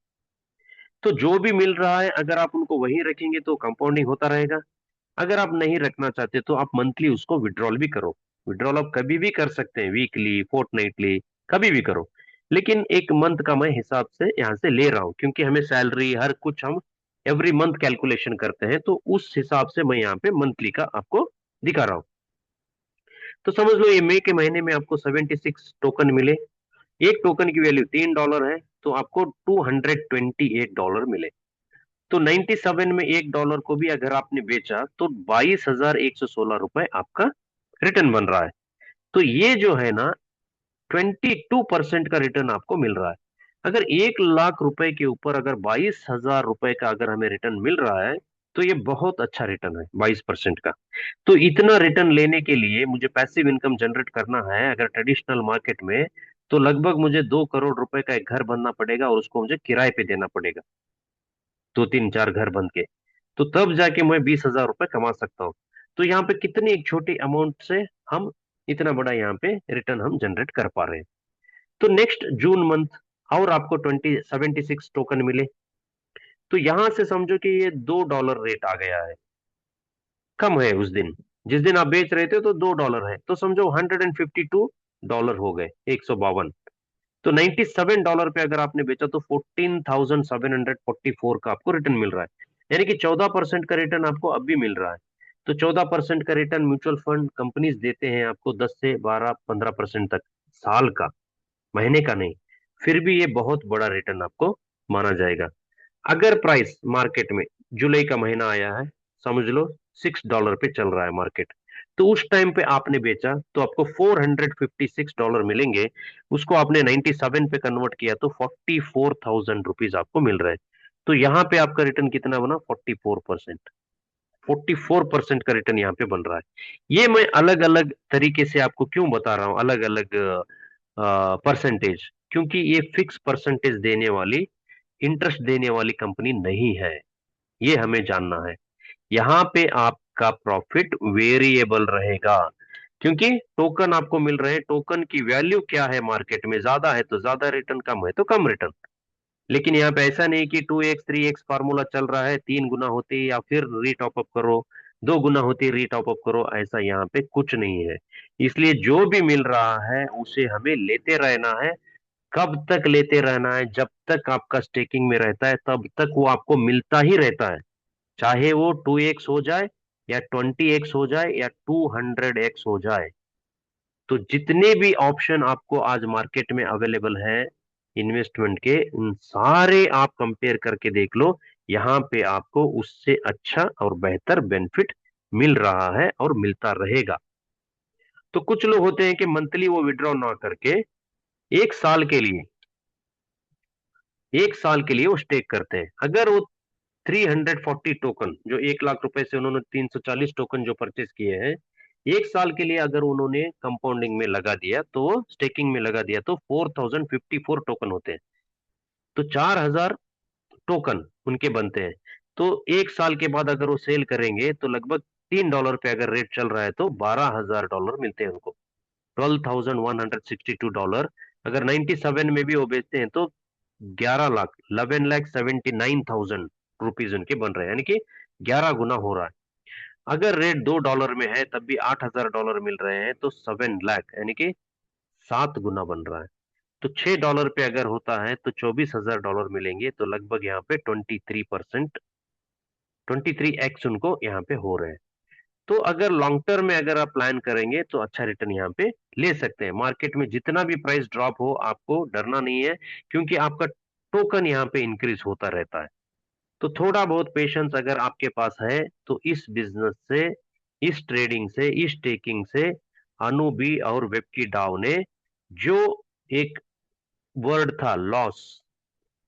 तो जो भी मिल रहा है अगर आप उनको वहीं रखेंगे तो कंपाउंडिंग होता रहेगा। अगर आप नहीं रखना चाहते तो आप मंथली उसको विड्रॉल भी करो। विड्रॉल आप कभी भी कर सकते हैं, वीकली, फोर्टनाइटली, कभी भी करो। लेकिन एक मंथ का मैं हिसाब से यहाँ से ले रहा हूँ, क्योंकि हमें सैलरी हर कुछ हम एवरी मंथ कैलकुलेशन करते हैं, तो उस हिसाब से मैं यहाँ पे मंथली का आपको दिखा रहा हूँ। तो समझ लो ये मई के महीने में आपको 76 टोकन मिले। एक टोकन की वैल्यू $3 है, तो आपको $228 मिले। तो 97 में $1 को भी अगर आपने बेचा, तो 22,116 रुपए आपका रिटर्न बन रहा है। तो ये जो है ना, 22% का रिटर्न आपको मिल रहा है। अगर 1 लाख रुपए के ऊपर अगर 22,000 रुपए का अगर हमें रिटर्न मिल रहा है, तो ये बहुत अच्छा रिटर्न है 22% का। तो इतना रिटर्न लेने के लिए मुझे पैसिव इनकम जनरेट करना है अगर ट्रेडिशनल मार्केट में, तो लगभग मुझे 2 करोड़ रुपए का एक घर बनना पड़ेगा, और उसको मुझे किराए पे देना पड़ेगा, 2 3 4 घर बन के। तो तब जाके मैं 20,000 रुपए कमा सकता हूँ। तो यहाँ पे कितनी एक छोटी अमाउंट से हम इतना बड़ा यहाँ पे रिटर्न हम जनरेट कर पा रहे हैं। तो नेक्स्ट जून मंथ और आपको 76 टोकन मिले। तो यहां से समझो कि ये $2 रेट आ गया है, कम है उस दिन। जिस दिन आप बेच रहे थे तो $2 है, तो समझो $152 हो गए, 152। तो $97 पे अगर आपने बेचा तो 14,744 का आपको रिटर्न मिल रहा है। यानी कि 14% का रिटर्न आपको अब भी मिल रहा है। तो 14% का रिटर्न म्यूचुअल फंड कंपनीज देते हैं आपको 10 से 12 15% तक, साल का, महीने का नहीं। फिर भी ये बहुत बड़ा रिटर्न आपको माना जाएगा। अगर प्राइस मार्केट में, जुलाई का महीना आया है, समझ लो $6 पे चल रहा है मार्केट, तो उस टाइम पे आपने बेचा तो आपको $456 मिलेंगे। उसको आपने 97 पे कन्वर्ट किया तो 44,000 रुपीज आपको मिल रहे हैं। तो यहाँ पे आपका रिटर्न कितना बना? 44%। 44% का रिटर्न यहाँ पे बन रहा है। ये मैं अलग अलग तरीके से आपको क्यों बता रहा हूँ, अलग अलग परसेंटेज, क्योंकि ये फिक्स परसेंटेज देने वाली, इंटरेस्ट देने वाली कंपनी नहीं है। ये हमें जानना है। यहाँ पे आपका प्रॉफिट वेरिएबल रहेगा, क्योंकि टोकन आपको मिल रहे हैं। टोकन की वैल्यू क्या है मार्केट में, ज्यादा है तो ज्यादा रिटर्न, कम है तो कम रिटर्न। लेकिन यहाँ पे ऐसा नहीं कि 2x 3x फार्मूला चल रहा है, 3 गुना होते ही या फिर रीटॉप अप करो, 2 गुना होती है रीटॉप अप करो, ऐसा यहाँ पे कुछ नहीं है। इसलिए जो भी मिल रहा है उसे हमें लेते रहना है। कब तक लेते रहना है? जब तक आपका स्टेकिंग में रहता है तब तक वो आपको मिलता ही रहता है, चाहे वो 2x हो जाए या 20x हो जाए या 200x हो जाए। तो जितने भी ऑप्शन आपको आज मार्केट में अवेलेबल है इन्वेस्टमेंट के, उन सारे आप कंपेयर करके देख लो, यहाँ पे आपको उससे अच्छा और बेहतर बेनिफिट मिल रहा है और मिलता रहेगा। तो कुछ लोग होते हैं कि मंथली वो विड्रॉ ना करके एक साल के लिए, एक साल के लिए वो स्टेक करते हैं। अगर वो 340 टोकन, जो 1 लाख रुपए से उन्होंने 340 टोकन जो परचेस किए हैं, एक साल के लिए अगर उन्होंने कंपाउंडिंग में लगा दिया, तो स्टेकिंग में लगा दिया, तो 4054 टोकन होते हैं। तो 4000 टोकन उनके बनते हैं। तो एक साल के बाद अगर वो सेल करेंगे तो लगभग $3 पे अगर रेट चल रहा है तो $12,000 मिलते हैं उनको, $12,162। अगर 97 में भी वो बेचते हैं तो 11 लाख, 11,79,000 रुपीज उनके बन रहे हैं, यानी कि 11 गुना हो रहा है। अगर रेट $2 में है तब भी $8,000 मिल रहे हैं, तो 7 लाख, यानी कि 7 गुना बन रहा है। तो $6 पे अगर होता है तो $24,000 मिलेंगे, तो लगभग यहाँ पे 23%, 23x उनको यहाँ पे हो रहे हैं। तो अगर लॉन्ग टर्म में अगर आप प्लान करेंगे तो अच्छा रिटर्न यहाँ पे ले सकते हैं। मार्केट में जितना भी प्राइस ड्रॉप हो आपको डरना नहीं है, क्योंकि आपका टोकन यहाँ पे इंक्रीज होता रहता है। तो थोड़ा बहुत पेशेंस अगर आपके पास है तो इस बिजनेस से, इस ट्रेडिंग से, इस टेकिंग से अनुबी और वेबकी डाउ ने जो एक वर्ड था लॉस,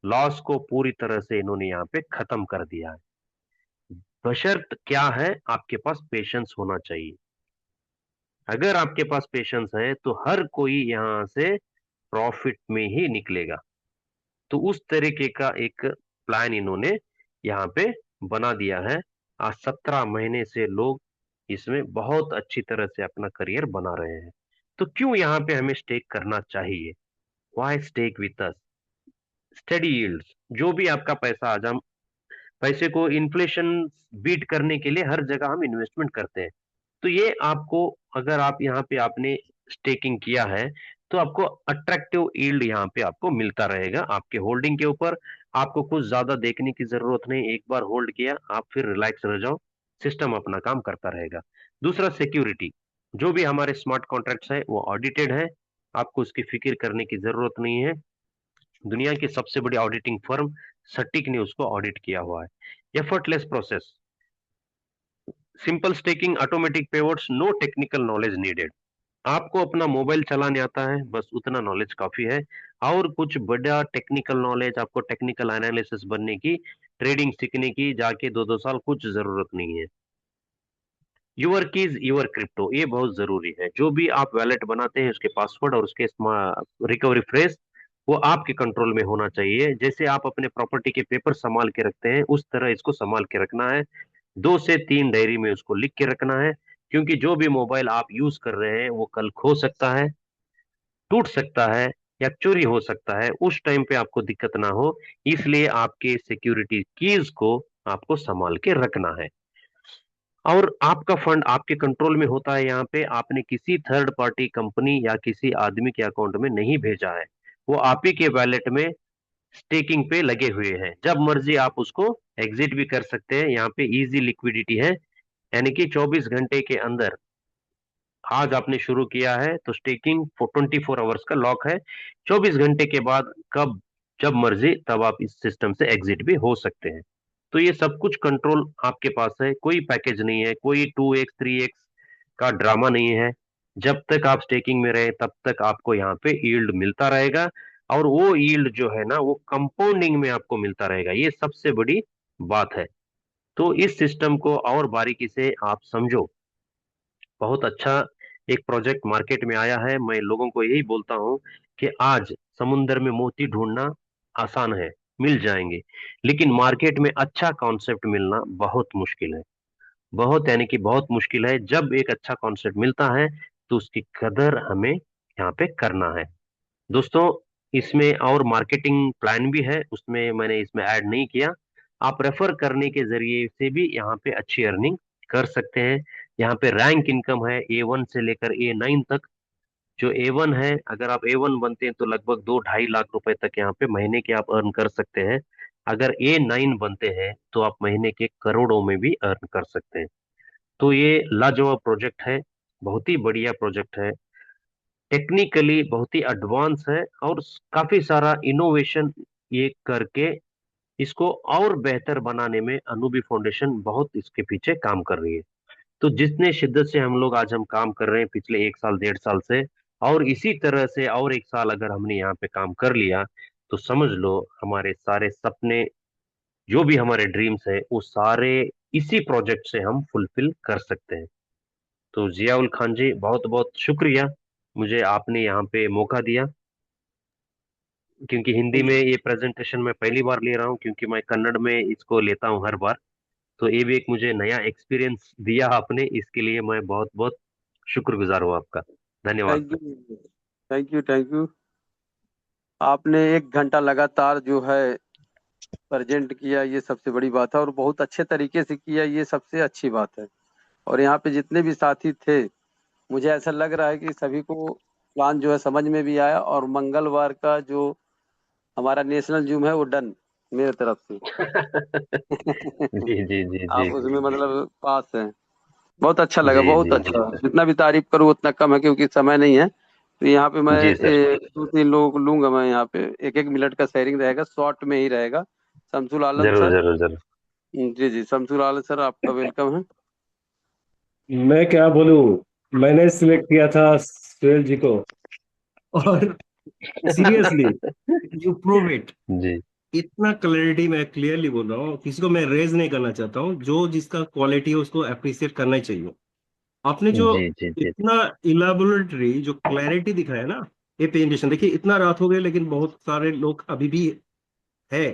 लॉस को पूरी तरह से इन्होंने यहाँ पे खत्म कर दिया है। बशर्त क्या है, आपके पास पेशेंस होना चाहिए। अगर आपके पास पेशेंस है तो हर कोई यहां से प्रॉफिट में ही निकलेगा। तो उस तरीके का एक प्लान इन्होंने यहाँ पे बना दिया है। आज 17 महीने से लोग इसमें बहुत अच्छी तरह से अपना करियर बना रहे हैं। तो क्यों यहाँ पे हमें स्टेक करना चाहिए? Why stake with us? Study yields, जो भी आपका पैसा, आज हम पैसे को इन्फ्लेशन बीट करने के लिए हर जगह हम इन्वेस्टमेंट करते हैं। तो ये आपको, अगर आप यहाँ पे आपने स्टेकिंग किया है तो आपको अट्रैक्टिव यील्ड यहाँ पे आपको मिलता रहेगा आपके होल्डिंग के ऊपर। आपको कुछ ज्यादा देखने की जरूरत नहीं, एक बार होल्ड किया आप फिर रिलैक्स रह जाओ, सिस्टम अपना काम करता रहेगा। दूसरा, सिक्योरिटी। जो भी हमारे स्मार्ट कॉन्ट्रैक्ट्स है वो ऑडिटेड है, आपको उसकी फिक्र करने की जरूरत नहीं है। दुनिया की सबसे बड़ी ऑडिटिंग फर्म सटीक ने उसको ऑडिट किया हुआ है। Effortless process, simple staking, automatic payouts, no technical knowledge needed. आपको अपना मोबाइल चलाने आता है, बस उतना नॉलेज काफी है। और कुछ बड़ा टेक्निकल नॉलेज, आपको टेक्निकल एनालिसिस बनने की, ट्रेडिंग सीखने की जाके 2-2 साल कुछ जरूरत नहीं है। यूर कीज यूर क्रिप्टो, ये बहुत जरूरी है। जो भी आप वैलेट बनाते हैं उसके पासवर्ड और उसके रिकवरी फ्रेज वो आपके कंट्रोल में होना चाहिए। जैसे आप अपने प्रॉपर्टी के पेपर संभाल के रखते हैं उस तरह इसको संभाल के रखना है। 2 से 3 डायरी में उसको लिख के रखना है, क्योंकि जो भी मोबाइल आप यूज कर रहे हैं वो कल खो सकता है, टूट सकता है, या चोरी हो सकता है। उस टाइम पे आपको दिक्कत ना हो, इसलिए आपके सिक्योरिटी कीज को आपको संभाल के रखना है। और आपका फंड आपके कंट्रोल में होता है। यहाँ पे आपने किसी थर्ड पार्टी कंपनी या किसी आदमी के अकाउंट में नहीं भेजा है, वो आप ही के वैलेट में स्टेकिंग पे लगे हुए हैं। जब मर्जी आप उसको एग्जिट भी कर सकते हैं। यहाँ पे इजी लिक्विडिटी है, यानी कि 24 घंटे के अंदर, आज आपने शुरू किया है तो स्टेकिंग 24 आवर्स का लॉक है। 24 घंटे के बाद कब, जब मर्जी तब आप इस सिस्टम से एग्जिट भी हो सकते हैं। तो ये सब कुछ कंट्रोल आपके पास है, कोई पैकेज नहीं है, कोई 2x 3x का ड्रामा नहीं है। जब तक आप स्टेकिंग में रहे तब तक आपको यहाँ पे यील्ड मिलता रहेगा, और वो यील्ड जो है ना वो कंपाउंडिंग में आपको मिलता रहेगा, ये सबसे बड़ी बात है। तो इस सिस्टम को और बारीकी से आप समझो। बहुत अच्छा एक प्रोजेक्ट मार्केट में आया है। मैं लोगों को यही बोलता हूँ कि आज समुंदर में मोती ढूंढना आसान है, मिल जाएंगे, लेकिन मार्केट में अच्छा कॉन्सेप्ट मिलना बहुत मुश्किल है। बहुत, यानी कि बहुत मुश्किल है। जब एक अच्छा कॉन्सेप्ट मिलता है तो उसकी कदर हमें यहाँ पे करना है। दोस्तों, इसमें और मार्केटिंग प्लान भी है, उसमें मैंने इसमें ऐड नहीं किया। आप रेफर करने के जरिए से भी यहाँ पे अच्छी अर्निंग कर सकते हैं। यहाँ पे रैंक इनकम है A1 से लेकर A9 तक। जो A1 है, अगर आप A1 बनते हैं तो लगभग 2-2.5 लाख रुपए तक यहाँ पे महीने के आप अर्न कर सकते हैं। अगर A9 बनते हैं तो आप महीने के करोड़ों में भी अर्न कर सकते हैं। तो ये लाजवाब प्रोजेक्ट है, बहुत ही बढ़िया प्रोजेक्ट है, टेक्निकली बहुत ही एडवांस है, और काफी सारा इनोवेशन ये करके इसको और बेहतर बनाने में अनुबी फाउंडेशन बहुत इसके पीछे काम कर रही है। तो जितने शिद्दत से हम लोग आज हम काम कर रहे हैं पिछले 1 साल 1.5 साल से, और इसी तरह से और 1 साल अगर हमने यहाँ पे काम कर लिया, तो समझ लो हमारे सारे सपने, जो भी हमारे ड्रीम्स है, वो सारे इसी प्रोजेक्ट से हम फुलफिल कर सकते हैं। तो जियाउल खान जी, बहुत बहुत शुक्रिया, मुझे आपने यहाँ पे मौका दिया। क्योंकि हिंदी में ये प्रेजेंटेशन मैं पहली बार ले रहा हूँ, क्योंकि मैं कन्नड़ में इसको लेता हूँ हर बार। तो ये भी एक मुझे नया एक्सपीरियंस दिया आपने, इसके लिए मैं बहुत बहुत शुक्रगुजार हूँ आपका। धन्यवाद thank sir. You, thank you, thank you. आपने 1 घंटा लगातार जो है प्रेजेंट किया, ये सबसे बड़ी बात है, और बहुत अच्छे तरीके से किया, ये सबसे अच्छी बात है। और यहाँ पे जितने भी साथी थे, मुझे ऐसा लग रहा है कि सभी को प्लान जो है समझ में भी आया, और मंगलवार का जो हमारा नेशनल जूम है वो डन मेरे तरफ से। जी जी जी जी आप उसमें मतलब पास हैं। बहुत अच्छा लगा, जी बहुत जी जी अच्छा। सर। जितना भी तारीफ करूँ उतना कम है, क्योंकि समय नहीं है। तो यहाँ पे मैं जी सर। 2-3 लोगों को लूंगा। मैं यहाँ पे 1-1 मिनट का शेयरिंग रहेगा, शॉर्ट में ही रहेगा। शमसुल आलम जरूर सर। जरूर जरूर। जी जी, शमसुल आलम सर, आपका वेलकम है। मैं क्या बोलूं, मैंने सिलेक्ट किया था सुहेल जी को। और सीरियसली, यू प्रूव इट। जी इतना क्लैरिटी, मैं क्लियरली बोल रहा हूँ, किसी को मैं रेज नहीं करना चाहता हूँ। जो जिसका क्वालिटी है उसको अप्रिशिएट करना ही चाहिए। आपने जो जी जी जी इतना इलाबोरेटरी जो क्लैरिटी दिखाया ना, ये प्रेजेंटेशन देखिए, इतना रात हो गई लेकिन बहुत सारे लोग अभी भी है।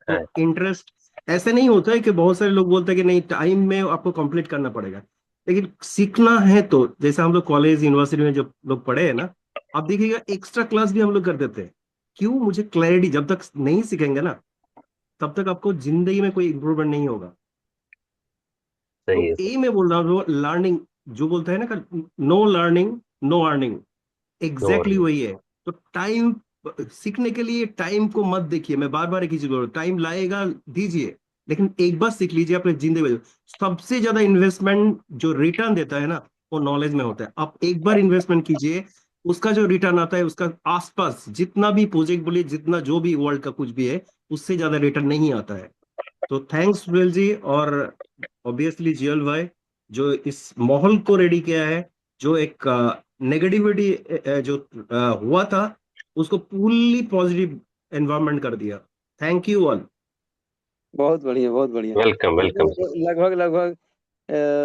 है। तो इंटरेस्ट ऐसे नहीं होता है कि बहुत सारे लोग बोलते हैं कि नहीं, टाइम में आपको कंप्लीट करना पड़ेगा। लेकिन सीखना है तो जैसे हम लोग कॉलेज यूनिवर्सिटी में जब लोग पढ़े हैं ना, आप देखिएगा एक्स्ट्रा क्लास भी हम लोग कर देते हैं। क्यों? मुझे क्लैरिटी जब तक नहीं सीखेंगे ना, तब तक आपको जिंदगी में कोई इंप्रूवमेंट नहीं होगा। तो सही है सर। यही मैं बोल रहा हूँ, लर्निंग जो बोलता है ना, no learning no earning, no exactly worry. वही है। तो टाइम, सीखने के लिए टाइम को मत देखिए। मैं बार बार एक ही चीज बोल रहा हूँ, टाइम लाएगा, दीजिए। लेकिन एक बार सीख लीजिए अपने जिंदगी में। सबसे ज्यादा इन्वेस्टमेंट जो रिटर्न देता है ना, वो नॉलेज में होता है। आप एक बार इन्वेस्टमेंट कीजिए, उसका जो रिटर्न आता है, उसका आसपास जितना भी प्रोजेक्ट बोलिए, जितना जो भी वर्ल्ड का कुछ भी है, उससे ज्यादा रिटर्न नहीं आता है। तो थैंक्स सुहेल जी, और ऑब्वियसली जियल भाई, जो इस माहौल को रेडी किया है। जो एक नेगेटिविटी जो हुआ था, उसको फुल्ली पॉजिटिव एनवायरनमेंट कर दिया। Thank you all. बहुत बढ़िया, बहुत बढ़िया। Welcome welcome sir. इसमें लगभग लगभग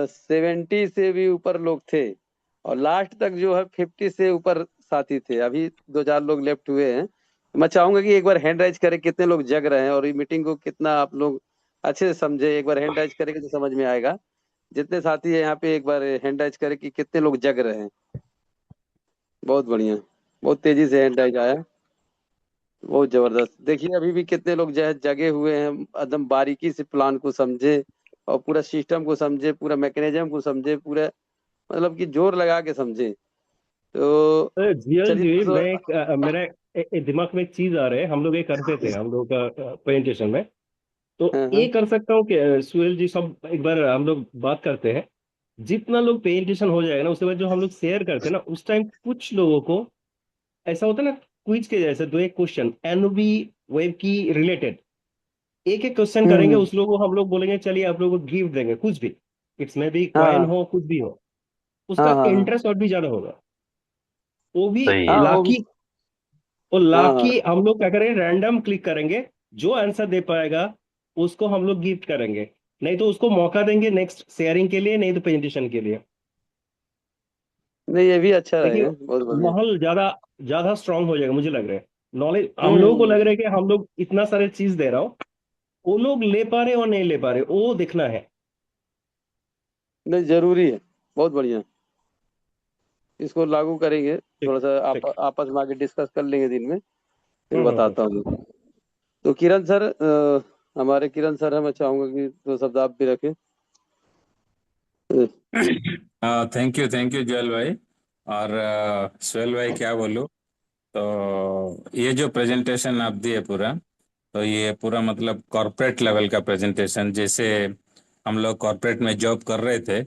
70 से भी ऊपर लोग थे, और लास्ट तक जो है 50 से ऊपर साथी थे। अभी 2-4 लोग लेफ्ट हुए हैं। मैं चाहूंगा कि एक बार हैंड राइज करें कितने लोग जग रहे हैं, और ये मीटिंग को कितना आप लोग अच्छे से समझे। एक बार हैंड राइज करेंगे तो समझ में आएगा। जितने साथी है यहाँ पे, एक बार हैंड राइज करें कि कितने लोग जग रहे हैं। बहुत बढ़िया, बहुत तेजी से हैंड राइज आया। बहुत जबरदस्त। देखिए अभी भी कितने लोग जो है जगे हुए हैं, एकदम बारीकी से प्लान को समझे, और पूरा सिस्टम को समझे, पूरा मैकेनिज्म को समझे, पूरा मतलब कि जोर लगा के समझे। तो जियल चलिए जी, दोस्तों। मेरा दिमाग में एक चीज आ रहा है। हम लोग ये करते थे हम लोग का प्रेजेंटेशन में। तो हाँ ये हाँ कर सकता हूँ कि सुहेल जी, सब एक बार हम लोग बात करते हैं। जितना लोग प्रेजेंटेशन हो जाएगा ना, उसके बाद जो हम लोग शेयर करते हैं ना, उस टाइम कुछ लोगों को ऐसा होता है ना, क्विज के जैसे दो एक क्वेश्चन एनओबी वेब की रिलेटेड, एक एक क्वेश्चन करेंगे। हम्म। उस लोगों को हम लोग बोलेंगे चलिए आप लोगों को गिफ्ट देंगे, कुछ भी, इट्स में भी हाँ कॉइन हाँ हो कुछ भी हो। हाँ उसका हाँ हाँ इंटरेस्ट और भी ज्यादा होगा। वो भी सही है। हाँ, वो भी। लाकी, वो हाँ हाँ। लाकी हम लोग क्या करेंगे, रैंडम क्लिक करेंगे। जो आंसर दे पाएगा उसको हम लोग गिफ्ट करेंगे। नहीं तो उसको मौका देंगे नेक्स्ट शेयरिंग के लिए, नहीं तो प्रेजेंटेशन के लिए। नहीं, ये भी अच्छा देखिए, रहेगा, बहुत बढ़िया। माहौल ज्यादा ज्यादा स्ट्रांग हो जाएगा मुझे लग रहा है। नॉलेज हम लोगों को लग हम्म। रहा है कि हम लोग इतना सारे चीज दे रहा हूँ, वो लोग ले पा रहे और नहीं ले पा रहे, वो देखना है। नहीं, जरूरी है। बहुत बढ़िया। इसको लागू करेंगे। ठीक थोड़ा सा ठीक। आपस में आगे डिस्कस कर लेंगे दिन में, फिर हम्म। बताता हूँ। तो किरण सर, हमारे किरण सर हैं, मैं चाहूंगा कि 2 शब्द आप भी रखें। थैंक यू जुएल भाई। और सुहेल भाई, क्या बोलूं। तो ये जो प्रेजेंटेशन आप दिए पूरा, तो ये पूरा मतलब कॉरपोरेट लेवल का प्रेजेंटेशन, जैसे हम लोग कॉरपोरेट में जॉब कर रहे थे।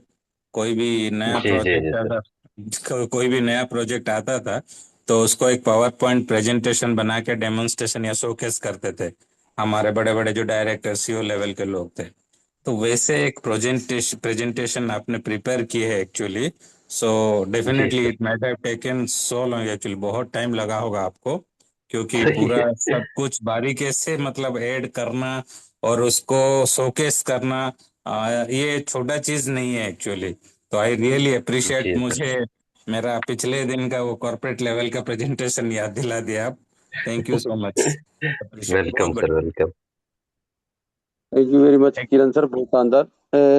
कोई भी नया जी जी जी प्रोजेक्ट सर। आता कोई भी नया प्रोजेक्ट आता था, तो उसको एक पावर पॉइंट प्रेजेंटेशन बना के डेमोन्स्ट्रेशन या शोकेस करते थे हमारे बड़े बड़े जो डायरेक्टर सीईओ लेवल के लोग थे। तो वैसे एक प्रेजेंटेशन आपने प्रिपेयर की है एक्चुअली। सो जी definitely sir. It might have taken so long, actually बहुत टाइम लगा होगा आपको, क्योंकि सही पूरा है। सब कुछ बारीकी से मतलब ऐड करना और उसको शोकेस करना, ये छोटा चीज नहीं है एक्चुअली। तो आई रियली अप्रिशिएट, जी सर। मुझे मेरा पिछले दिन का वो कॉर्पोरेट लेवल का प्रेजेंटेशन याद दिला दिया आप। Thank you so much, appreciate, बहुत वेलकम सर, बढ़िया। Welcome. Thank you very much Kiran sir, बहुत शानदार।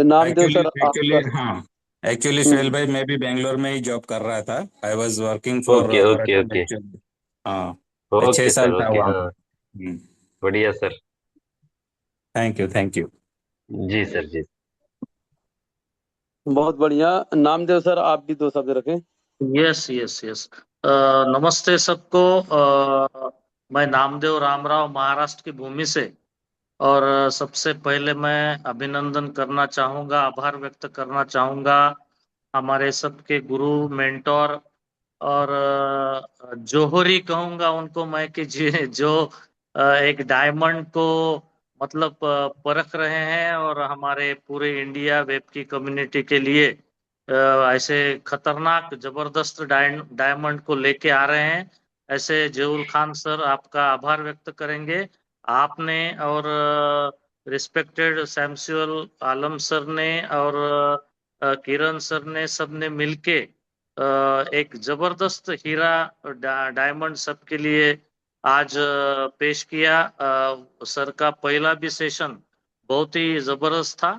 नामदेव एक्चुअली सर एक्चुअली आपका। हाँ, एक्चुअली सोहेल हम्म, भाई मैं भी बेंगलोर में ही जॉब कर रहा था। I was working for okay okay Oracle okay. Actually. हाँ, मैं छह ओके साल सर, था ओके, वहाँ हाँ। पे। बढ़िया sir. Thank you, thank you. जी सर, जी। बहुत बढ़िया। नामदेव सर आप भी दो शब्द रखें। Yes yes yes. नमस्ते सबको। मैं नामदेव रामराव महाराष्ट्र की भूमि से। और सबसे पहले मैं अभिनंदन करना चाहूँगा, आभार व्यक्त करना चाहूँगा हमारे सबके गुरु, मेंटोर और जौहरी कहूँगा उनको मैं कि जो एक डायमंड को मतलब परख रहे हैं और हमारे पूरे इंडिया वेब की कम्युनिटी के लिए ऐसे खतरनाक जबरदस्त डायमंड को लेके आ रहे हैं। ऐसे जयूल खान सर आपका आभार व्यक्त करेंगे। आपने और रिस्पेक्टेड सैमसुअल आलम सर ने और किरण सर ने सबने मिलके एक जबरदस्त हीरा डायमंड सबके लिए आज पेश किया। सर का पहला भी सेशन बहुत ही जबरदस्त था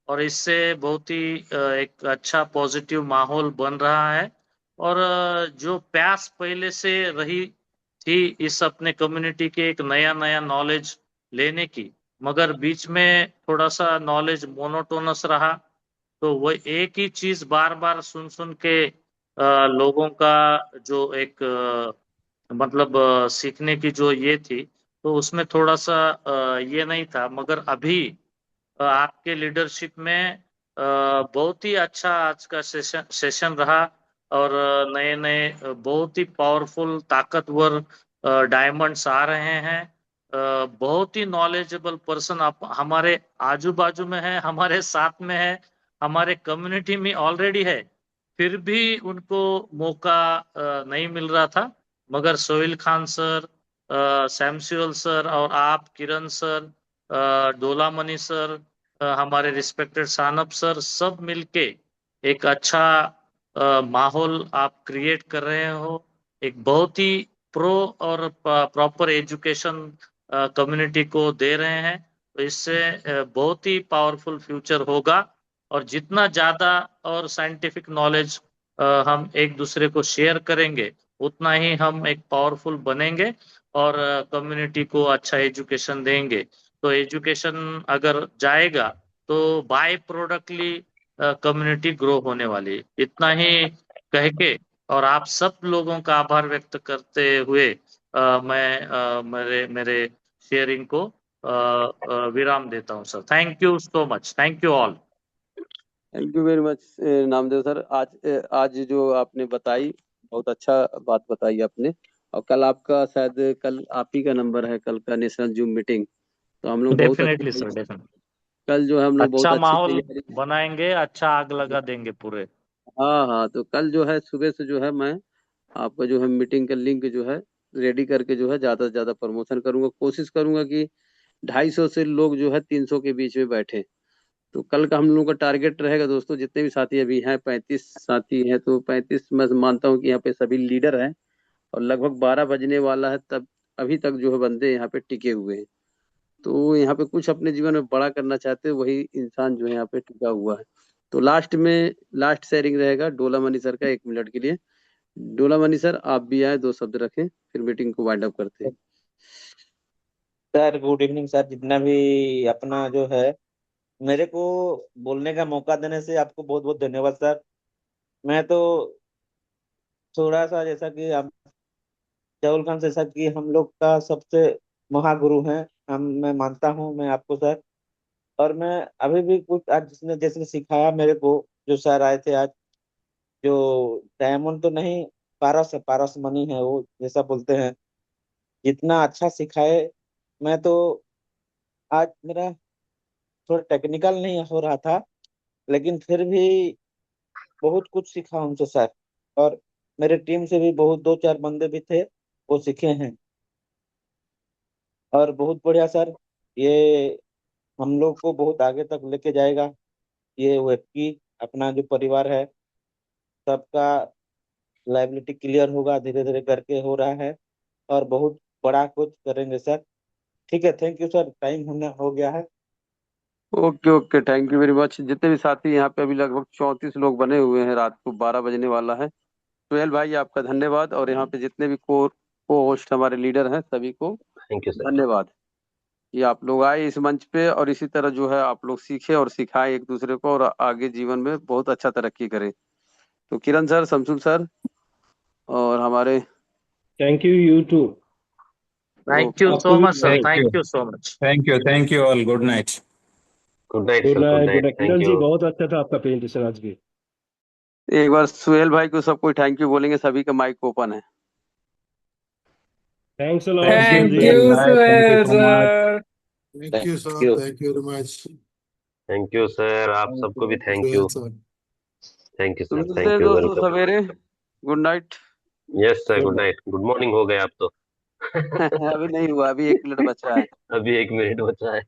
और इससे बहुत ही एक अच्छा पॉजिटिव माहौल बन रहा है। और जो प्यास पहले से रही थी इस अपने कम्युनिटी के एक नया नया नॉलेज लेने की, मगर बीच में थोड़ा सा नॉलेज मोनोटोनस रहा। तो वो एक ही चीज बार बार सुन सुन के लोगों का जो एक मतलब सीखने की जो ये थी, तो उसमें थोड़ा सा ये नहीं था। मगर अभी आपके लीडरशिप में बहुत ही अच्छा आज का सेशन रहा। और नए नए बहुत ही पावरफुल ताकतवर डायमंड्स आ रहे हैं। बहुत ही नॉलेजेबल पर्सन आप हमारे आजू बाजू में है, हमारे साथ में है, हमारे कम्युनिटी में ऑलरेडी है, फिर भी उनको मौका नहीं मिल रहा था। मगर सोहेल खान सर, सैमसुअल सर और आप किरण सर, डोला मनी सर, हमारे रिस्पेक्टेड सानप सर, सब मिलके एक अच्छा माहौल आप क्रिएट कर रहे हो। एक बहुत ही प्रो और प्रॉपर एजुकेशन कम्युनिटी को दे रहे हैं। तो इससे बहुत ही पावरफुल फ्यूचर होगा। और जितना ज्यादा और साइंटिफिक नॉलेज हम एक दूसरे को शेयर करेंगे, उतना ही हम एक पावरफुल बनेंगे और कम्युनिटी को अच्छा एजुकेशन देंगे। तो एजुकेशन अगर जाएगा तो बाय प्रोडक्टली कम्युनिटी ग्रो होने वाली है। इतना ही कह के और आप सब लोगों का आभार व्यक्त करते हुए मेरे मेरे शेयरिंग को विराम देता हूँ sir. Thank you so much, thank you all. Thank you very much Namdev sir. आज जो आपने बताई, बहुत अच्छा बात बताई आपने। और कल आपका शायद, कल आप ही का नंबर है कल का नेशनल जूम मीटिंग। तो हम लोग बहुत डेफिनेटली अच्छी, सर, डेफिनेटली कल जो है हम लोग बहुत अच्छा अच्छी माहौल तैयारी। बनाएंगे, अच्छा आग लगा देंगे पूरे। हाँ हाँ, तो कल जो है सुबह से जो है मैं आपका जो है मीटिंग का लिंक जो है रेडी करके जो है ज्यादा से ज्यादा प्रमोशन करूंगा। कोशिश करूंगा कि 250 से लोग जो है 300 के बीच में बैठे। तो कल का हम लोगों का टारगेट रहेगा दोस्तों, जितने भी साथी अभी हैं 35 साथी हैं, तो 35 मैं मानता हूँ कि यहाँ पे सभी लीडर हैं। और लगभग 12 बजने वाला है तब अभी तक जो है बंदे यहाँ पे टिके हुए हैं। तो यहाँ पे कुछ अपने जीवन में बड़ा करना चाहते हैं, वही इंसान जो है यहाँ पे टिका हुआ है। तो लास्ट में लास्ट शेयरिंग रहेगा डोला मनी सर का, 1 मिनट के लिए। डोला मनी सर आप भी आए, दो शब्द रखें, फिर मीटिंग को वाइंड अप करते हैं। Sir good evening sir. जितना भी अपना जो है, मेरे को बोलने का मौका देने से आपको बहुत बहुत धन्यवाद सर। मैं तो थोड़ा सा जैसा कि आप राहुल खान जैसा कि हम लोग का सबसे महागुरु हैं, हम मैं मानता हूँ मैं आपको सर। और मैं अभी भी कुछ आज जिसने जैसे सिखाया मेरे को, जो सर आए थे आज, जो डायमंड तो नहीं, पारस है, पारस मनी है वो जैसा बोलते हैं, जितना अच्छा सिखाए। मैं तो आज मेरा थोड़ा टेक्निकल नहीं हो रहा था, लेकिन फिर भी बहुत कुछ सीखा उनसे सर। और मेरे टीम से भी बहुत 2-4 बंदे भी थे, वो सीखे हैं। और बहुत बढ़िया सर, ये हम लोग को बहुत आगे तक लेके जाएगा। ये व्यक्ति अपना जो परिवार है सबका लाइबिलिटी क्लियर होगा, धीरे धीरे करके हो रहा है, और बहुत बड़ा कुछ करेंगे सर। ठीक है, थैंक यू सर, टाइम होना हो गया है। Okay okay, thank you very much. जितने भी साथी यहाँ पे अभी लगभग 34 लोग बने हुए हैं, रात को 12 बजने वाला है। सुहेल भाई आपका धन्यवाद, और यहाँ पे जितने भी को होस्ट हमारे लीडर हैं सभी को थैंक यू सर। धन्यवाद। ये आप लोग आए इस मंच पे, और इसी तरह जो है आप लोग सीखे और सिखाएं एक दूसरे को, और आगे जीवन में बहुत अच्छा तरक्की करें। तो किरण सर, शमसुल सर, और हमारे thank you, you too. Thank you आपको सो भी much sir, Thank you. Thank you so much. Thank you all. Good night. Good night good sir, good night, good night, night. Thank Kiran ji you. बहुत अच्छा था आपका presentation आज भी। एक बार सुहेल भाई को सब कोई थैंक यू बोलेंगे, सभी का माइक ओपन है। Thanks a lot Thank you, Kiran Thank ji. Suhail you, bhai. Thank you Suhail so much. sir. Thank you, sir. Thank you. Thank you very much. Thank you sir, आप सबको भी thank Well, you. sir. Thank you तो sir, मिलते thank हैं you, दोस्तों welcome. सवेरे। Good night. Yes sir, good good night, good morning हो गए आप तो। अभी नहीं हुआ, अभी 1 मिनट बचा है। अभी 1 मिनट बचा है।